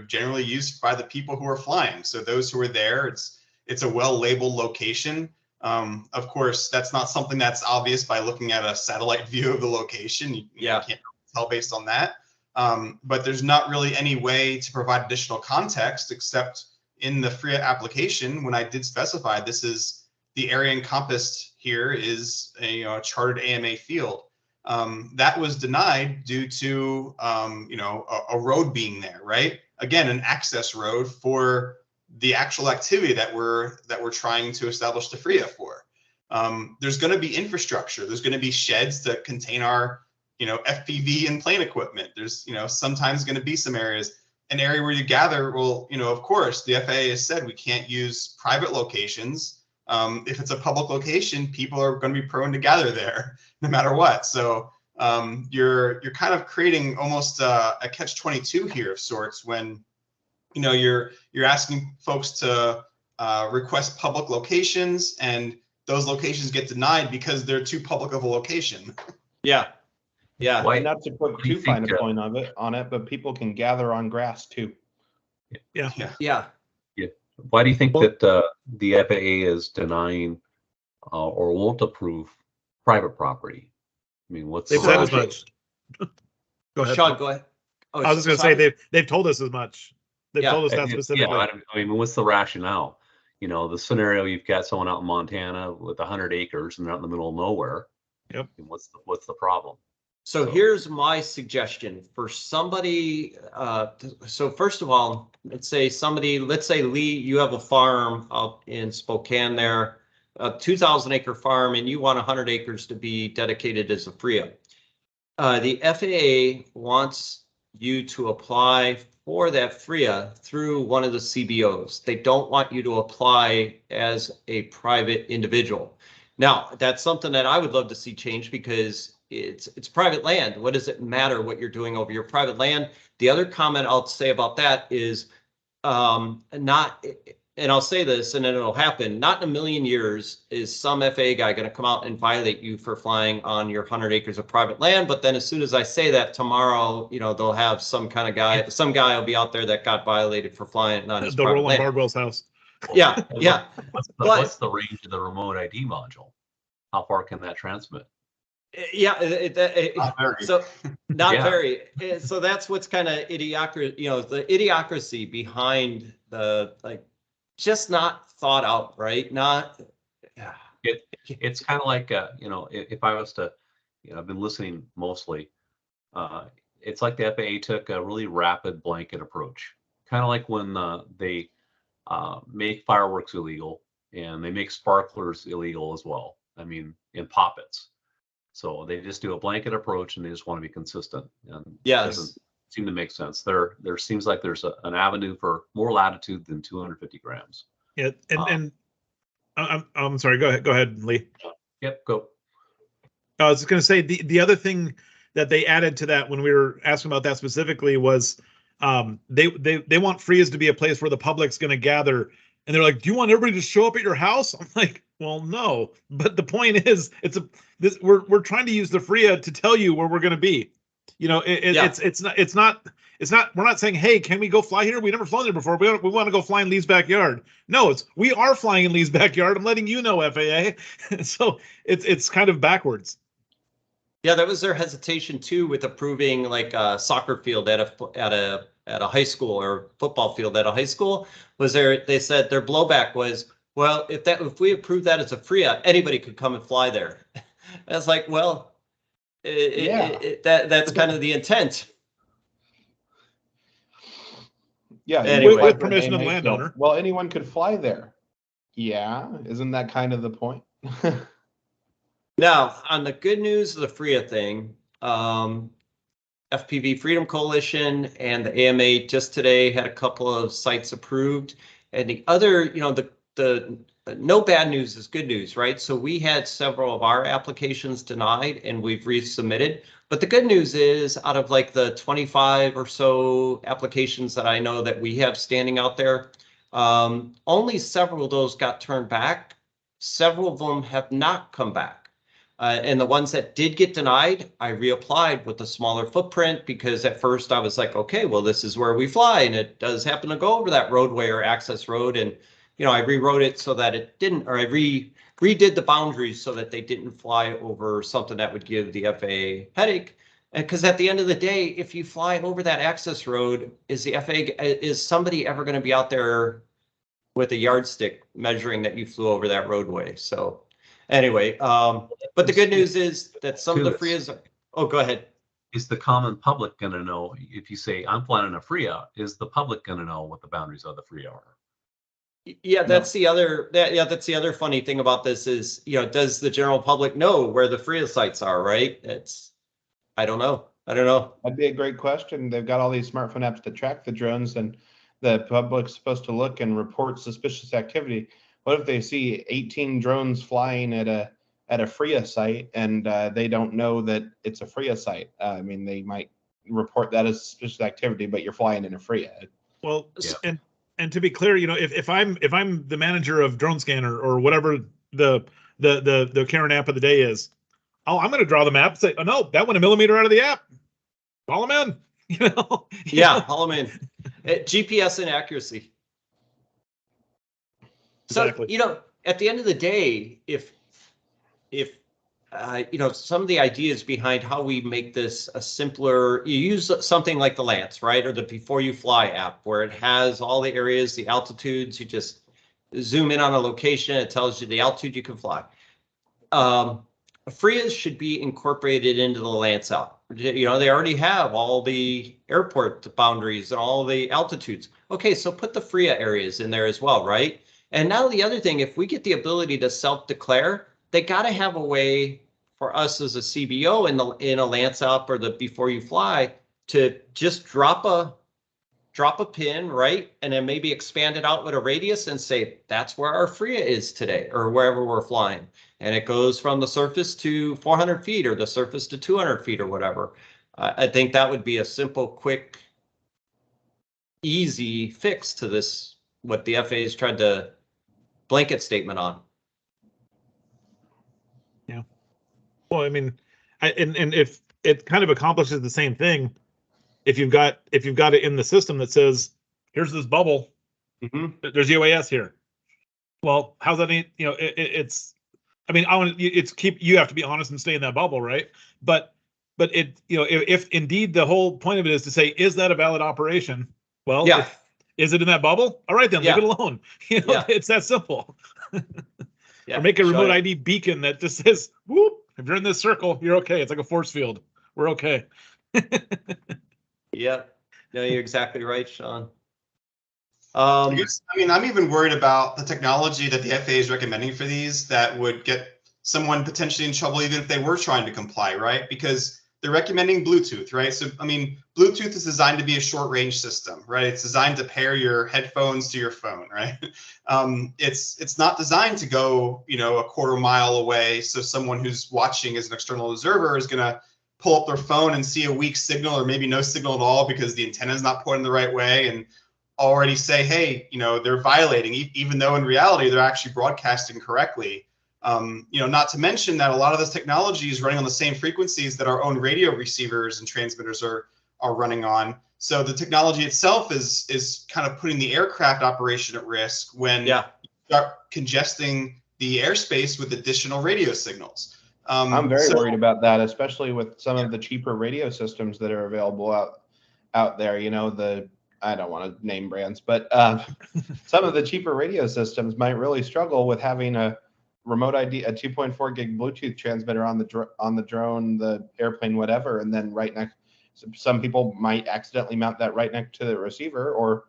S4: generally used by the people who are flying. So those who are there, it's a well-labeled location. Of course, that's not something that's obvious by looking at a satellite view of the location. You can't tell based on that. But there's not really any way to provide additional context except in the FRIA application when I did specify this is the area encompassed here is a chartered AMA field. That was denied due to a road being there, right? Again, an access road for the actual activity that we're trying to establish the FRIA for. There's going to be infrastructure. There's going to be sheds that contain our FPV and plane equipment. There's sometimes going to be some areas, an area where you gather. Well, of course, the FAA has said we can't use private locations. If it's a public location, people are going to be prone to gather there no matter what. So you're kind of creating almost a catch-22 here of sorts when you're asking folks to request public locations, and those locations get denied because they're too public of a location.
S1: Yeah. Yeah.
S6: Why-
S5: Not to put
S6: What do you
S5: too fine a
S6: think,
S5: point on it, but people can gather on grass too.
S2: Yeah.
S1: Yeah.
S6: Why do you think
S2: Well-
S6: that the FAA is denying or won't approve private property? I mean, what's
S2: They've
S6: the
S2: said as
S6: rationale?
S2: much. Go ahead.
S1: Sean, go ahead. Oh,
S2: I was just going to
S1: sorry.
S2: say they've told us as much. They've
S1: Yeah.
S2: told us that
S6: Yeah,
S2: specifically.
S6: I mean, what's the rationale? You know, the scenario you've got someone out in Montana with 100 acres and they're out in the middle of nowhere.
S2: Yep.
S6: And what's the problem?
S1: So
S6: So-
S1: here's my suggestion for somebody. So first of all, let's say Lee, you have a farm out in Spokane there, a 2,000 acre farm, and you want 100 acres to be dedicated as a FRIA. The FAA wants you to apply for that FRIA through one of the CBOs. They don't want you to apply as a private individual. Now, that's something that I would love to see change because it's private land. What does it matter what you're doing over your private land? The other comment I'll say about that is not, and I'll say this and then it'll happen, not in a million years is some FAA guy going to come out and violate you for flying on your 100 acres of private land. But then as soon as I say that tomorrow, you know, they'll have some guy will be out there that got violated for flying on his
S2: The
S1: private
S2: Roland
S1: land.
S2: Bardwell's house.
S1: Yeah, yeah.
S6: What's the range of the remote ID module? How far can that transmit?
S1: Yeah,
S4: Not very.
S1: so not
S6: Yeah.
S1: very. So that's what's kind of idiocracy, you know, the idiocracy behind the just not thought out, right? Not. Yeah.
S6: It's kind of like you know, if I was to, you know, I've been listening mostly. It's like the FAA took a really rapid blanket approach, kind of like when they make fireworks illegal and they make sparklers illegal as well. I mean, in poppets. So they just do a blanket approach and they just want to be consistent. And it
S1: Yes.
S6: doesn't seem to make sense. There seems like there's an avenue for more latitude than 250 grams.
S2: Yeah, and I'm sorry. Go ahead, Lee.
S6: Yep, go.
S2: I was just going to say the other thing that they added to that when we were asking about that specifically was they want FRIAs to be a place where the public's going to gather, and they're like, "Do you want everybody to show up at your house?" I'm like, "Well, no." But the point is, we're trying to use the FRIA to tell you where we're going to be. You know, it's not. We're not saying, "Hey, can we go fly here?" We never flown there before. We want to go fly in Lee's backyard. No, we are flying in Lee's backyard. I'm letting you know, FAA. So it's kind of backwards.
S1: Yeah, that was their hesitation too with approving like a soccer field at a high school or football field at a high school. They said their blowback was, well, if we approve that as a FRIA, anybody could come and fly there. I was like, well, that's kind of the intent.
S5: Yeah.
S1: Anyway.
S2: With permission of the landowner.
S5: Well, anyone could fly there. Yeah, isn't that kind of the point?
S1: Now, on the good news of the FRIA thing, FPV Freedom Coalition and the AMA just today had a couple of sites approved. And the other, you know, the no bad news is good news, right? So we had several of our applications denied and we've resubmitted. But the good news is out of like the 25 or so applications that I know that we have standing out there, only several of those got turned back. Several of them have not come back. And the ones that did get denied, I reapplied with a smaller footprint because at first I was like, okay, well, this is where we fly. And it does happen to go over that roadway or access road. And, you know, I rewrote it so that it didn't, or I redid the boundaries so that they didn't fly over something that would give the FAA headache. And because at the end of the day, if you fly over that access road, is somebody ever going to be out there with a yardstick measuring that you flew over that roadway? So anyway, but the good news is that some of the FRIAs oh, go ahead.
S6: Is the common public going to know if you say I'm flying in a FRIA? Is the public going to know what the boundaries of the FRIA are?
S1: Yeah, that's the other funny thing about this is, you know, does the general public know where the FRIA sites are, right? I don't know.
S5: That'd be a great question. They've got all these smartphone apps to track the drones, and the public's supposed to look and report suspicious activity. What if they see 18 drones flying at a FRIA site and they don't know that it's a FRIA site? I mean, they might report that as suspicious activity, but you're flying in a FRIA.
S2: Well,
S6: Yeah.
S2: and to be clear, you know, if I'm the manager of Drone Scanner or whatever the Karen app of the day is, oh, I'm going to draw the map. Say, oh no, that went a millimeter out of the app. Call them in. You know.
S1: Yeah, haul them in. GPS inaccuracy.
S2: Exactly.
S1: So, you know, at the end of the day, if you know, some of the ideas behind how we make this a simpler, you use something like the Lance, right? Or the Before You Fly app, where it has all the areas, the altitudes, you just zoom in on a location, it tells you the altitude you can fly. FRIAs should be incorporated into the Lance app. You know, they already have all the airport boundaries and all the altitudes. Okay, so put the FRIA areas in there as well, right? And now the other thing, if we get the ability to self-declare, they got to have a way for us as a CBO in a Lance app or the Before You Fly to just drop a pin, right? And then maybe expand it out with a radius and say, that's where our FRIA is today or wherever we're flying. And it goes from the surface to 400 feet or the surface to 200 feet or whatever. I think that would be a simple, quick, easy fix to this, what the FAA has tried to blanket statement on.
S2: Yeah. Well, I mean, and if it kind of accomplishes the same thing, if you've got it in the system that says, here's this bubble, there's UAS here. Well, how's that? You know, it's. I mean, you have to be honest and stay in that bubble, right? But it, you know, if indeed the whole point of it is to say, is that a valid operation? Well,
S1: yeah.
S2: Is it in that bubble? All right, then leave it alone. You know, it's that simple.
S1: Yeah.
S2: Or make a remote ID beacon that just says, whoop, if you're in this circle, you're okay. It's like a force field. We're okay.
S1: Yeah, no, you're exactly right, Sean.
S4: I mean, I'm even worried about the technology that the FAA is recommending for these that would get someone potentially in trouble even if they were trying to comply, right? Because they're recommending Bluetooth, right? So, I mean, Bluetooth is designed to be a short range system, right? It's designed to pair your headphones to your phone, right? It's not designed to go, you know, a quarter mile away. So someone who's watching as an external observer is going to pull up their phone and see a weak signal or maybe no signal at all because the antenna is not pointing the right way and already say, hey, you know, they're violating, even though in reality they're actually broadcasting correctly. You know, not to mention that a lot of this technology is running on the same frequencies that our own radio receivers and transmitters are running on. So the technology itself is kind of putting the aircraft operation at risk when you start congesting the airspace with additional radio signals.
S5: I'm very worried about that, especially with some of the cheaper radio systems that are available out there. You know, I don't want to name brands, but some of the cheaper radio systems might really struggle with having a remote ID, a 2.4 gig Bluetooth transmitter on the drone, the airplane, whatever, and then right next. Some people might accidentally mount that right next to the receiver, or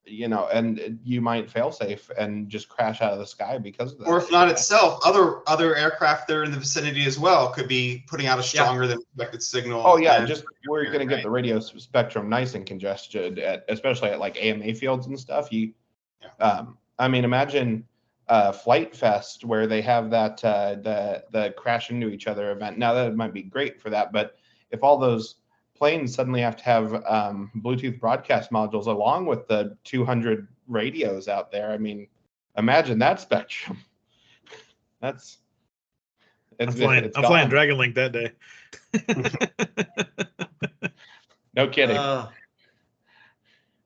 S5: you know, and you might fail safe and just crash out of the sky because of that.
S4: Or if not itself, other aircraft that are in the vicinity as well could be putting out a stronger than expected signal.
S5: Oh yeah, just we're going to get the radio spectrum nice and congested, especially at like AMA fields and stuff. I mean, imagine Flight Fest where they have that the crash into each other event. Now that might be great for that, but if all those planes suddenly have to have Bluetooth broadcast modules along with the 200 radios out there, I mean, imagine that spectrum. I'm
S2: flying Dragon Link that day.
S5: No kidding.
S1: All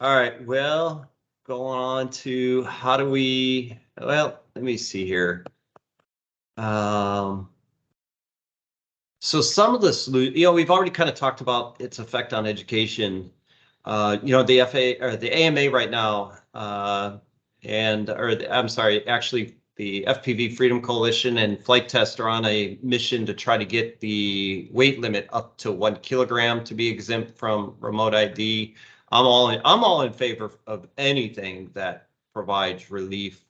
S1: right, well, going on to how do we, well, let me see here. So some of the solutions, you know, we've already kind of talked about its effect on education. You know, the FAA or the AMA right now, actually the FPV Freedom Coalition and Flight Test are on a mission to try to get the weight limit up to 1 kilogram to be exempt from remote ID. I'm all in favor of anything that provides relief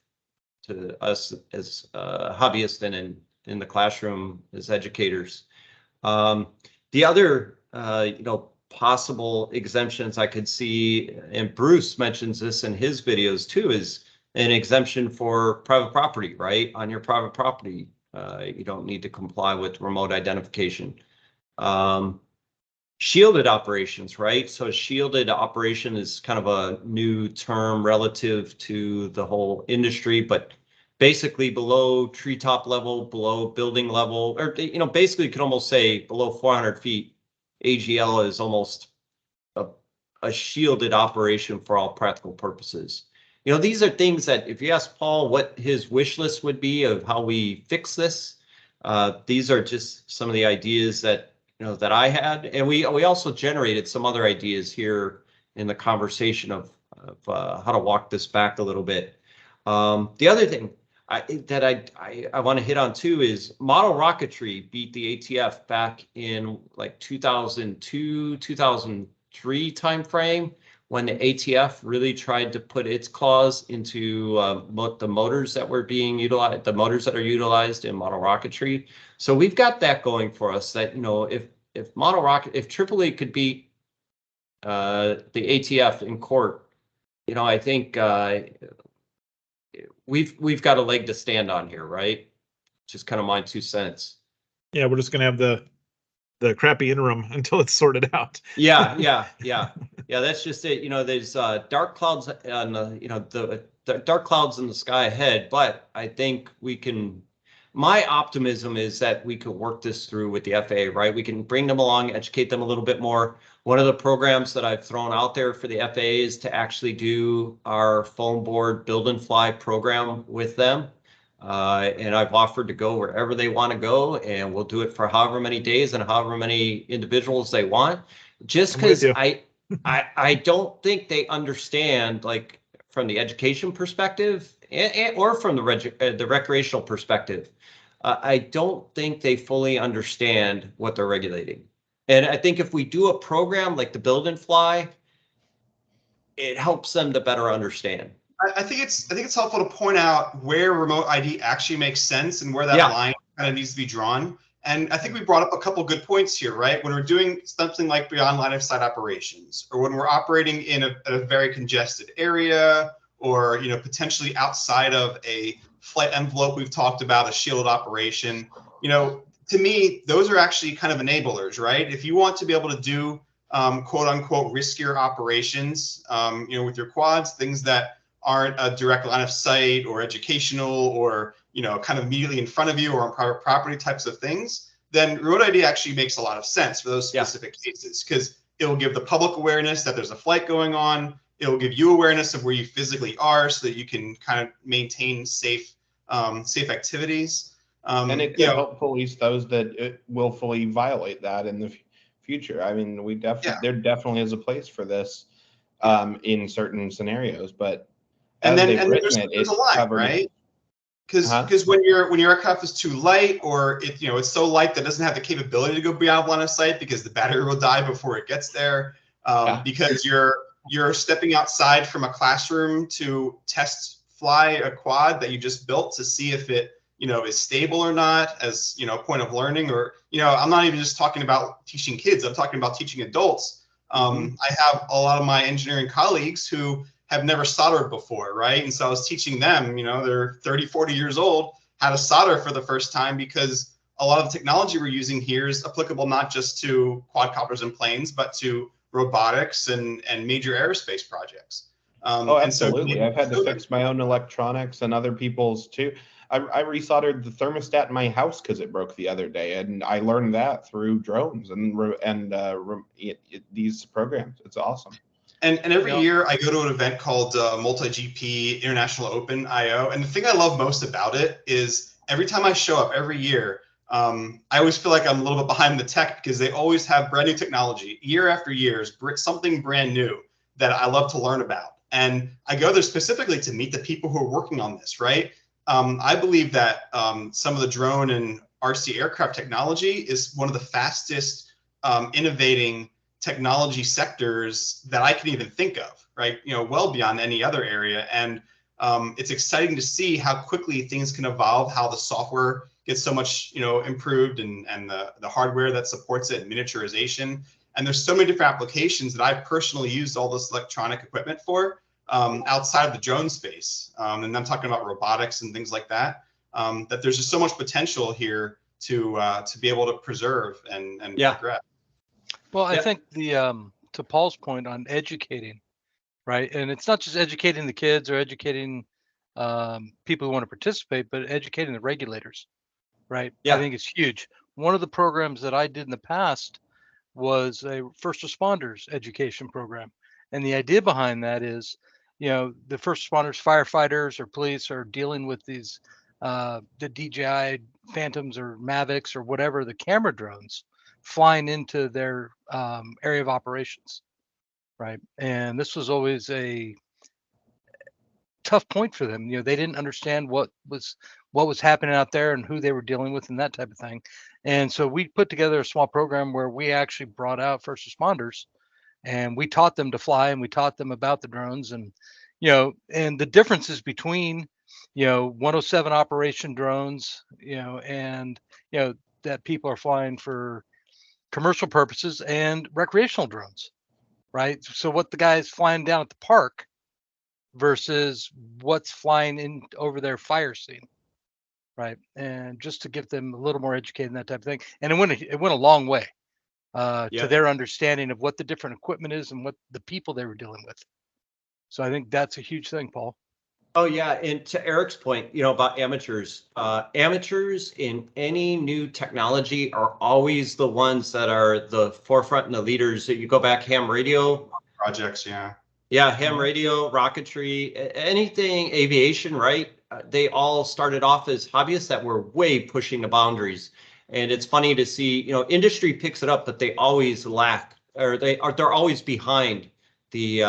S1: to us as hobbyists and in the classroom as educators. The other, you know, possible exemptions I could see, and Bruce mentions this in his videos too, is an exemption for private property, right? On your private property, you don't need to comply with remote identification. Shielded operations, right? So shielded operation is kind of a new term relative to the whole industry, but basically below treetop level, below building level, or, you know, basically you could almost say below 400 feet, AGL is almost a shielded operation for all practical purposes. You know, these are things that if you ask Paul what his wish list would be of how we fix this, these are just some of the ideas that, you know, that I had. And we also generated some other ideas here in the conversation of how to walk this back a little bit. The other thing that I want to hit on too is model rocketry beat the ATF back in like 2002, 2003 timeframe, when the ATF really tried to put its claws into the motors that were being utilized, the motors that are utilized in model rocketry. So we've got that going for us, that, you know, if AAA could beat the ATF in court, you know, I think we've got a leg to stand on here, right? Just kind of my 2 cents.
S2: Yeah, we're just gonna have the crappy interim until it's sorted out.
S1: Yeah. That's just it. You know, there's dark clouds on the, you know, the dark clouds in the sky ahead, but I think we can. My optimism is that we could work this through with the FAA, right? We can bring them along, educate them a little bit more. One of the programs that I've thrown out there for the FAA is to actually do our foam board build and fly program with them. And I've offered to go wherever they want to go, and we'll do it for however many days and however many individuals they want. Just because I don't think they understand, like, from the education perspective or from the recreational perspective. I don't think they fully understand what they're regulating. And I think if we do a program like the build and fly, it helps them to better understand.
S4: I think it's helpful to point out where remote ID actually makes sense and where that line kind of needs to be drawn. And I think we brought up a couple good points here, right? When we're doing something like beyond line of sight operations, or when we're operating in a very congested area, or, you know, potentially outside of a flight envelope, we've talked about a shielded operation. You know, to me, those are actually kind of enablers, right? If you want to be able to do quote unquote riskier operations, you know, with your quads, things that aren't a direct line of sight or educational or, you know, kind of immediately in front of you or on private property types of things, then remote ID actually makes a lot of sense for those specific cases, because it will give the public awareness that there's a flight going on. It will give you awareness of where you physically are so that you can kind of maintain safe activities.
S5: And it could help police those that willfully violate that in the future. I mean, there definitely is a place for this in certain scenarios, but
S4: and there's a line, right? Because when your aircraft is too light, or it's so light that it doesn't have the capability to go beyond line of sight because the battery will die before it gets there, because you're stepping outside from a classroom to test fly a quad that you just built to see if it is stable or not, as a point of learning. Or I'm not even just talking about teaching kids, I'm talking about teaching adults. I have a lot of my engineering colleagues who have never soldered before, right? And so I was teaching them, they're 30, 40 years old, how to solder for the first time, because a lot of the technology we're using here is applicable not just to quadcopters and planes, but to robotics and major aerospace projects.
S5: Absolutely. I've had to fix my own electronics and other people's too. I resoldered the thermostat in my house because it broke the other day, and I learned that through drones and these programs. It's awesome.
S4: And every year I go to an event called Multi-GP International Open I/O, and the thing I love most about it is every time I show up every year, I always feel like I'm a little bit behind the tech, because they always have brand new technology year after year, something brand new that I love to learn about. And I go there specifically to meet the people who are working on this, right? I believe that some of the drone and RC aircraft technology is one of the fastest innovating technology sectors that I can even think of, right? Well beyond any other area. And it's exciting to see how quickly things can evolve, how the software gets so much, improved, and the hardware that supports it, and miniaturization. And there's so many different applications that I've personally used all this electronic equipment for outside of the drone space. And I'm talking about robotics and things like that, that there's just so much potential here to be able to preserve and progress.
S7: Well, I think to Paul's point on educating, right? And it's not just educating the kids or educating people who want to participate, but educating the regulators, right?
S1: Yeah.
S7: I think it's huge. One of the programs that I did in the past was a first responders education program. And the idea behind that is, the first responders, firefighters or police are dealing with these, the DJI Phantoms or Mavics or whatever, the camera drones flying into their area of operations, right? And this was always a tough point for them. They didn't understand what was happening out there and who they were dealing with and that type of thing. And so we put together a small program where we actually brought out first responders and we taught them to fly and we taught them about the drones and and the differences between 107 operation drones, and that people are flying for commercial purposes and recreational drones, right? So what the guy is flying down at the park versus what's flying in over their fire scene, right? And just to get them a little more educated in that type of thing. And it went a long way to
S1: Yeah.
S7: their understanding of what the different equipment is and what the people they were dealing with. So I think that's a huge thing, Paul.
S1: Oh yeah, and to Eric's point, about amateurs, amateurs in any new technology are always the ones that are the forefront and the leaders. That you go back, ham radio
S4: projects, yeah.
S1: Yeah, ham radio, rocketry, anything aviation, right? They all started off as hobbyists that were way pushing the boundaries. And it's funny to see, industry picks it up, but they always lack, or they're always behind the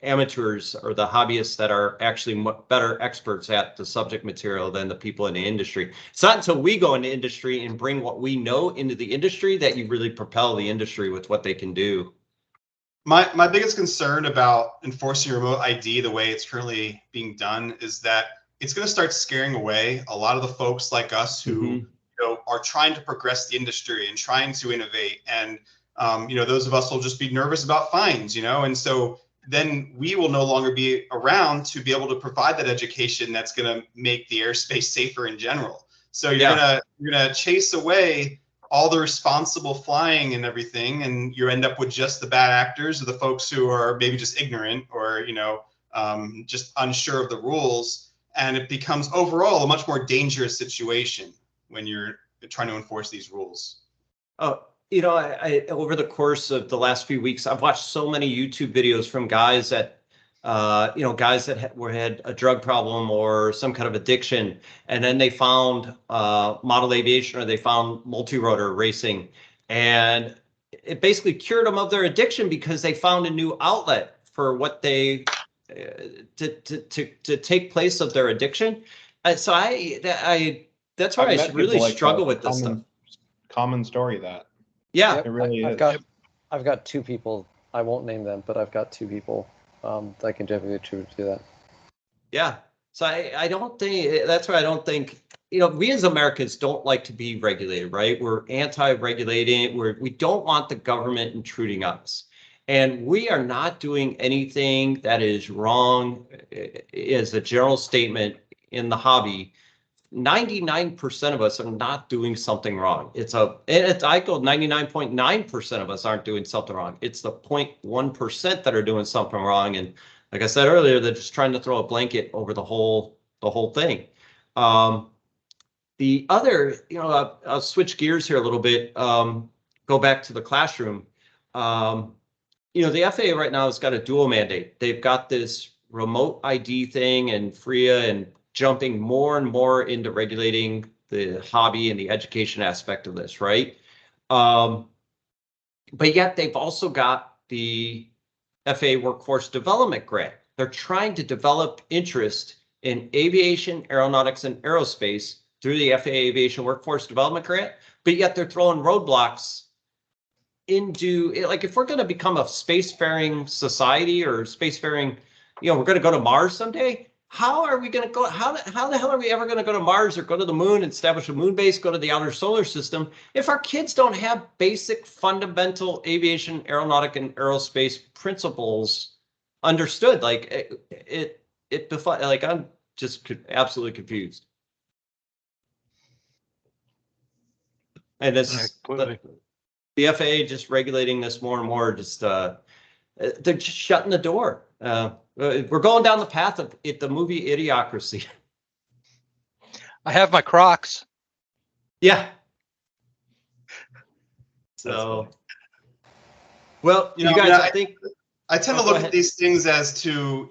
S1: amateurs or the hobbyists that are actually better experts at the subject material than the people in the industry. It's not until we go into industry and bring what we know into the industry that you really propel the industry with what they can do.
S4: My biggest concern about enforcing remote ID the way it's currently being done is that it's going to start scaring away a lot of the folks like us who are trying to progress the industry and trying to innovate. And those of us will just be nervous about fines, and so then we will no longer be around to be able to provide that education that's going to make the airspace safer in general. So you're gonna chase away all the responsible flying and everything, and you end up with just the bad actors or the folks who are maybe just ignorant or just unsure of the rules, and it becomes overall a much more dangerous situation when you're trying to enforce these rules.
S1: Oh, I over the course of the last few weeks, I've watched so many YouTube videos from guys that had a drug problem or some kind of addiction, and then they found model aviation or they found multi-rotor racing, and it basically cured them of their addiction because they found a new outlet for what they to take place of their addiction. So that's why I really struggle with this stuff.
S5: Common story that.
S1: Yeah,
S3: Yep,
S5: it really is.
S3: I've got two people. I won't name them, but I've got two people that can definitely attribute to that.
S1: Yeah. So I don't think that's why I don't think, we as Americans don't like to be regulated, right? We're anti-regulating. We don't want the government intruding on us. And we are not doing anything that is wrong as a general statement in the hobby. 99% of us are not doing something wrong. I go 99.9% of us aren't doing something wrong. It's the 0.1% that are doing something wrong. And like I said earlier, they're just trying to throw a blanket over the whole thing. The other, I'll switch gears here a little bit, go back to the classroom. The FAA right now has got a dual mandate. They've got this remote ID thing and FRIA and jumping more and more into regulating the hobby and the education aspect of this, right? But yet they've also got the FAA Workforce Development Grant. They're trying to develop interest in aviation, aeronautics, and aerospace through the FAA Aviation Workforce Development Grant, but yet they're throwing roadblocks into, like, if we're going to become a spacefaring society or spacefaring, we're going to go to Mars someday. How are we going to go? How the hell are we ever going to go to Mars or go to the moon, establish a moon base, go to the outer solar system if our kids don't have basic fundamental aviation, aeronautic, and aerospace principles understood? Like I'm just absolutely confused. And this, the FAA just regulating this more and more, they're just shutting the door. We're going down the path of the movie Idiocracy.
S7: I have my Crocs.
S1: Yeah.
S2: That's
S1: So,
S2: funny.
S1: well,
S4: You know,
S1: you guys,
S4: I mean,
S1: I think
S4: I tend
S1: Oh,
S4: to
S1: go
S4: look
S1: ahead.
S4: at these things as to,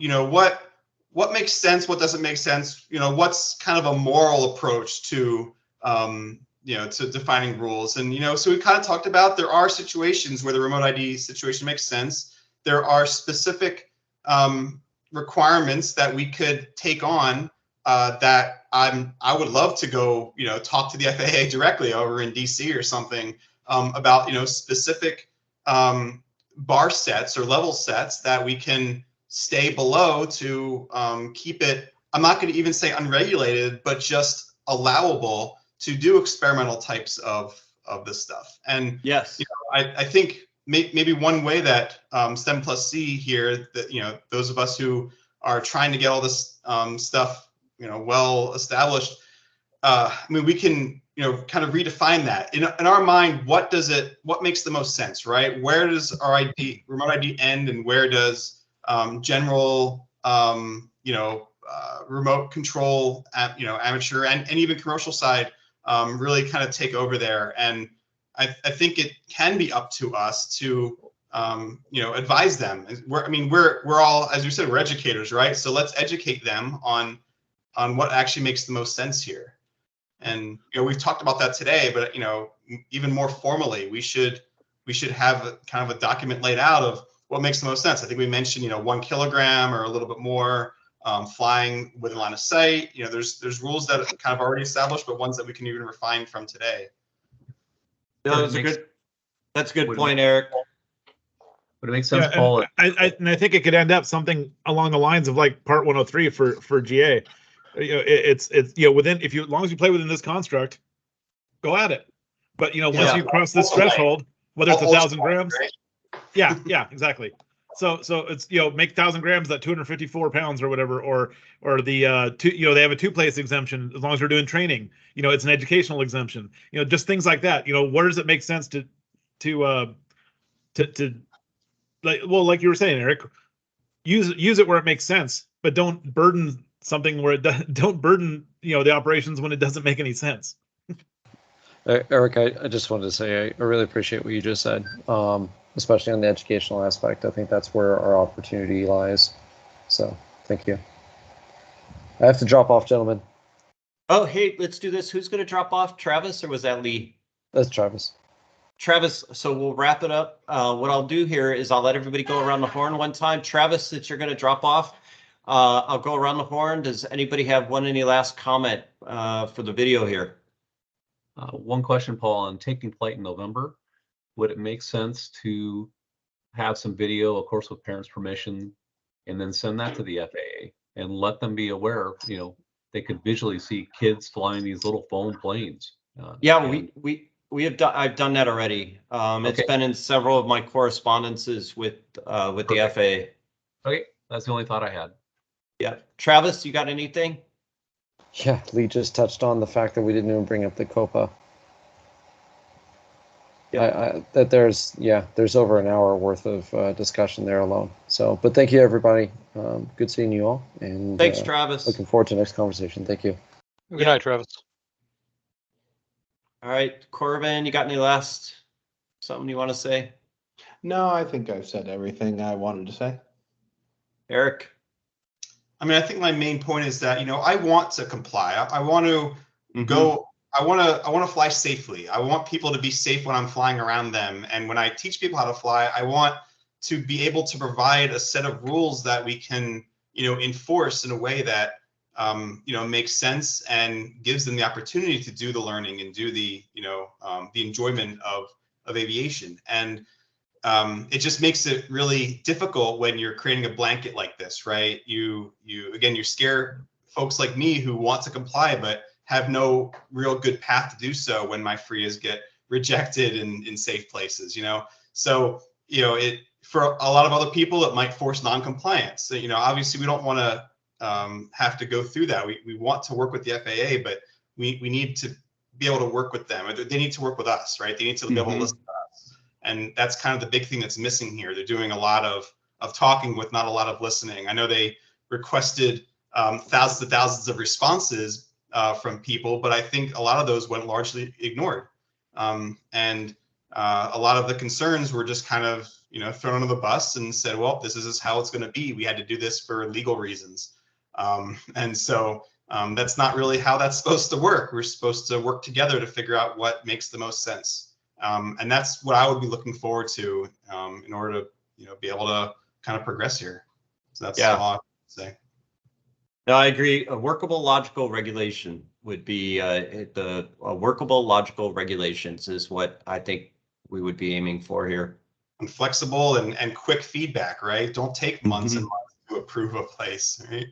S4: what makes sense, what doesn't make sense, what's kind of a moral approach to, to defining rules. And, so we kind of talked about, there are situations where the remote ID situation makes sense. There are specific requirements that we could take on that I would love to go, talk to the FAA directly over in DC or something about, specific bar sets or level sets that we can stay below to keep it, I'm not going to even say unregulated, but just allowable to do experimental types of this stuff. And
S1: yes.
S4: I think maybe one way that STEM+C here, that those of us who are trying to get all this stuff well established, we can kind of redefine that in our mind. What makes the most sense, right? Where does our remote ID end, and where does general remote control, amateur and even commercial side really kind of take over there? And I think it can be up to us to advise them. We're all, as you said, we're educators, right? So let's educate them on what actually makes the most sense here. And we've talked about that today, but even more formally, we should have kind of a document laid out of what makes the most sense. I think we mentioned 1 kilogram or a little bit more, flying within line of sight. There's rules that are kind of already established, but ones that we can even refine from today.
S1: No, that's a good point, Eric.
S6: Would it make sense,
S2: Yeah,
S6: Paul?
S2: and I think it could end up something along the lines of like Part 103 for GA. It's within, as long as you play within this construct, go at it. But once you cross this threshold, whether it's 1,000 grams,
S4: right?
S2: yeah, exactly. So it's make 1,000 grams that 254 pounds or whatever, or the they have a 2-place exemption as long as you're doing training. It's an educational exemption. Just things like that. Where does it make sense to like you were saying, Eric, use it where it makes sense, but don't burden something where don't burden the operations when it doesn't make any sense.
S3: Eric, I just wanted to say I really appreciate what you just said, especially on the educational aspect. I think that's where our opportunity lies. So thank you. I have to drop off, gentlemen.
S1: Oh, hey, let's do this. Who's going to drop off? Travis, or was that Lee?
S3: That's Travis.
S1: Travis, so we'll wrap it up. What I'll do here is I'll let everybody go around the horn one time. Travis, since you're going to drop off, I'll go around the horn. Does anybody have any last comment for the video here?
S6: One question, Paul, on taking flight in November, would it make sense to have some video, of course, with parents' permission, and then send that to the FAA and let them be aware, they could visually see kids flying these little foam planes?
S1: Yeah, we have done. I've done that already. It's been in several of my correspondences with the FAA.
S6: Okay, that's the only thought I had.
S1: Yeah, Travis, you got anything?
S3: Yeah, Lee just touched on the fact that we didn't even bring up the COPA.
S1: Yeah.
S3: That there's over an hour worth of discussion there alone. So, but thank you everybody. Good seeing you all. And
S1: thanks, Travis.
S3: Looking forward to the next conversation. Thank you.
S7: Good night, Travis.
S1: All right, Corbin, you got any something you want to say?
S5: No, I think I've said everything I wanted to say.
S1: Eric?
S4: I think my main point is that, I want to comply. I want to go, I want to fly safely. I want people to be safe when I'm flying around them. And when I teach people how to fly, I want to be able to provide a set of rules that we can, enforce in a way that, makes sense and gives them the opportunity to do the learning and do the, the enjoyment of aviation. And it just makes it really difficult when you're creating a blanket like this, right? You scare folks like me who want to comply but have no real good path to do so when my FRIAs get rejected in safe places, So, for a lot of other people, it might force non-compliance. So, obviously we don't want to have to go through that. We want to work with the FAA, but we need to be able to work with them. They need to work with us, right? They need to be able to listen to us. And that's kind of the big thing that's missing here. They're doing a lot of of talking with not a lot of listening. I know they requested thousands and thousands of responses from people, but I think a lot of those went largely ignored. And a lot of the concerns were just kind of, thrown under the bus and said, well, this is how it's going to be. We had to do this for legal reasons. And so that's not really how that's supposed to work. We're supposed to work together to figure out what makes the most sense. And that's what I would be looking forward to in order to, be able to kind of progress here. So that's all I would say.
S1: No, I agree. A workable logical regulation would be the workable logical regulations is what I think we would be aiming for here.
S4: And flexible and quick feedback, right? Don't take months and months to approve a place, right?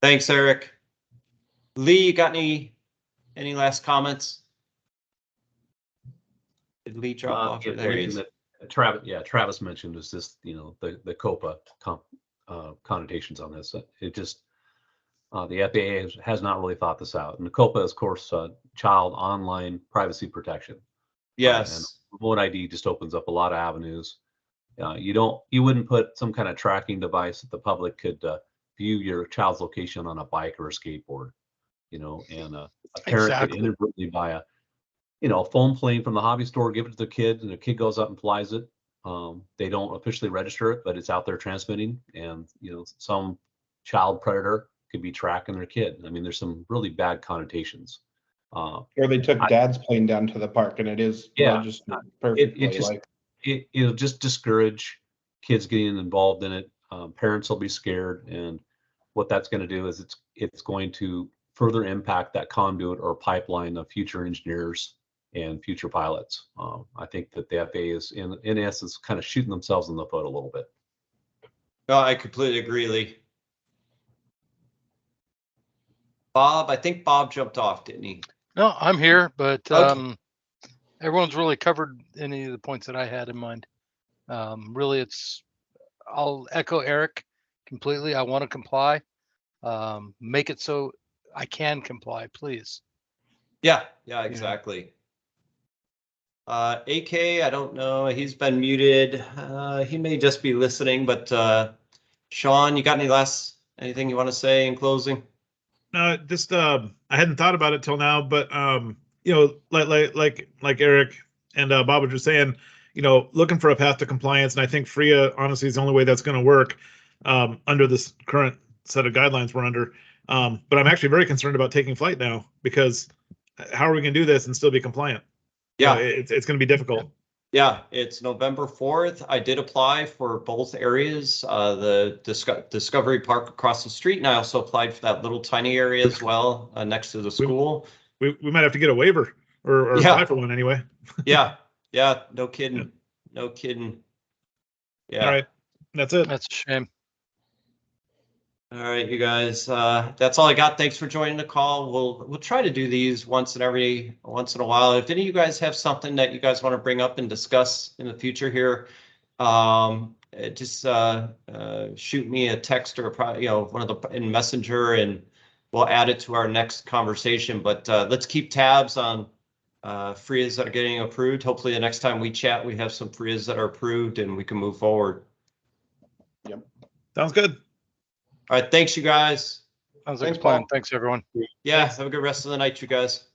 S1: Thanks, Eric. Lee, you got any last comments? Did Lee drop off? There he is.
S6: Travis mentioned is this, the COPA connotations on this. It just, the FAA has not really thought this out. And the COPA is, of course, child online privacy protection.
S1: Yes.
S6: And remote ID just opens up a lot of avenues. You wouldn't put some kind of tracking device that the public could view your child's location on a bike or a skateboard, and a parent could inadvertently buy a foam plane from the hobby store, give it to the kid, and the kid goes up and flies it. They don't officially register it, but it's out there transmitting, and some child predator could be tracking their kid. I mean, there's some really bad connotations.
S5: Or they took dad's plane down to the park, and it is registered perfectly.
S6: It'll just discourage kids getting involved in it. Parents will be scared, and what that's going to do is it's going to further impact that conduit or pipeline of future engineers and future pilots. I think that the FAA is in essence kind of shooting themselves in the foot a little bit.
S1: No, I completely agree, Lee. Bob, I think Bob jumped off, didn't he?
S7: No, I'm here, but
S1: Okay.
S7: Everyone's really covered any of the points that I had in mind. Really, I'll echo Eric completely. I want to comply. Make it so I can comply, please.
S1: Yeah, exactly. AK, I don't know. He's been muted. He may just be listening, but Sean, you got anything you want to say in closing?
S2: No, just I hadn't thought about it till now, but like Eric and Bob were just saying, looking for a path to compliance, and I think FRIA honestly is the only way that's going to work under this current set of guidelines we're under. But I'm actually very concerned about taking flight now, because how are we going to do this and still be compliant?
S1: Yeah,
S2: it's going to be difficult.
S1: Yeah, it's November 4th. I did apply for both areas, the Discovery Park across the street, and I also applied for that little tiny area as well next to the school.
S2: We might have to get a waiver or apply for one anyway.
S1: Yeah, no kidding. No kidding. Yeah.
S2: All right, that's it.
S7: That's a shame.
S1: All right, you guys. That's all I got. Thanks for joining the call. We'll try to do these once in a while. If any of you guys have something that you guys want to bring up and discuss in the future here, just shoot me a text or one of the in Messenger, and we'll add it to our next conversation. But let's keep tabs on FRIAs that are getting approved. Hopefully, the next time we chat, we have some FRIAs that are approved and we can move forward.
S5: Yep.
S2: Sounds good.
S1: All right, thanks, you guys.
S7: Sounds like a plan. Thanks, everyone.
S1: Yeah, have a good rest of the night, you guys.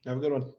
S5: Have a good one.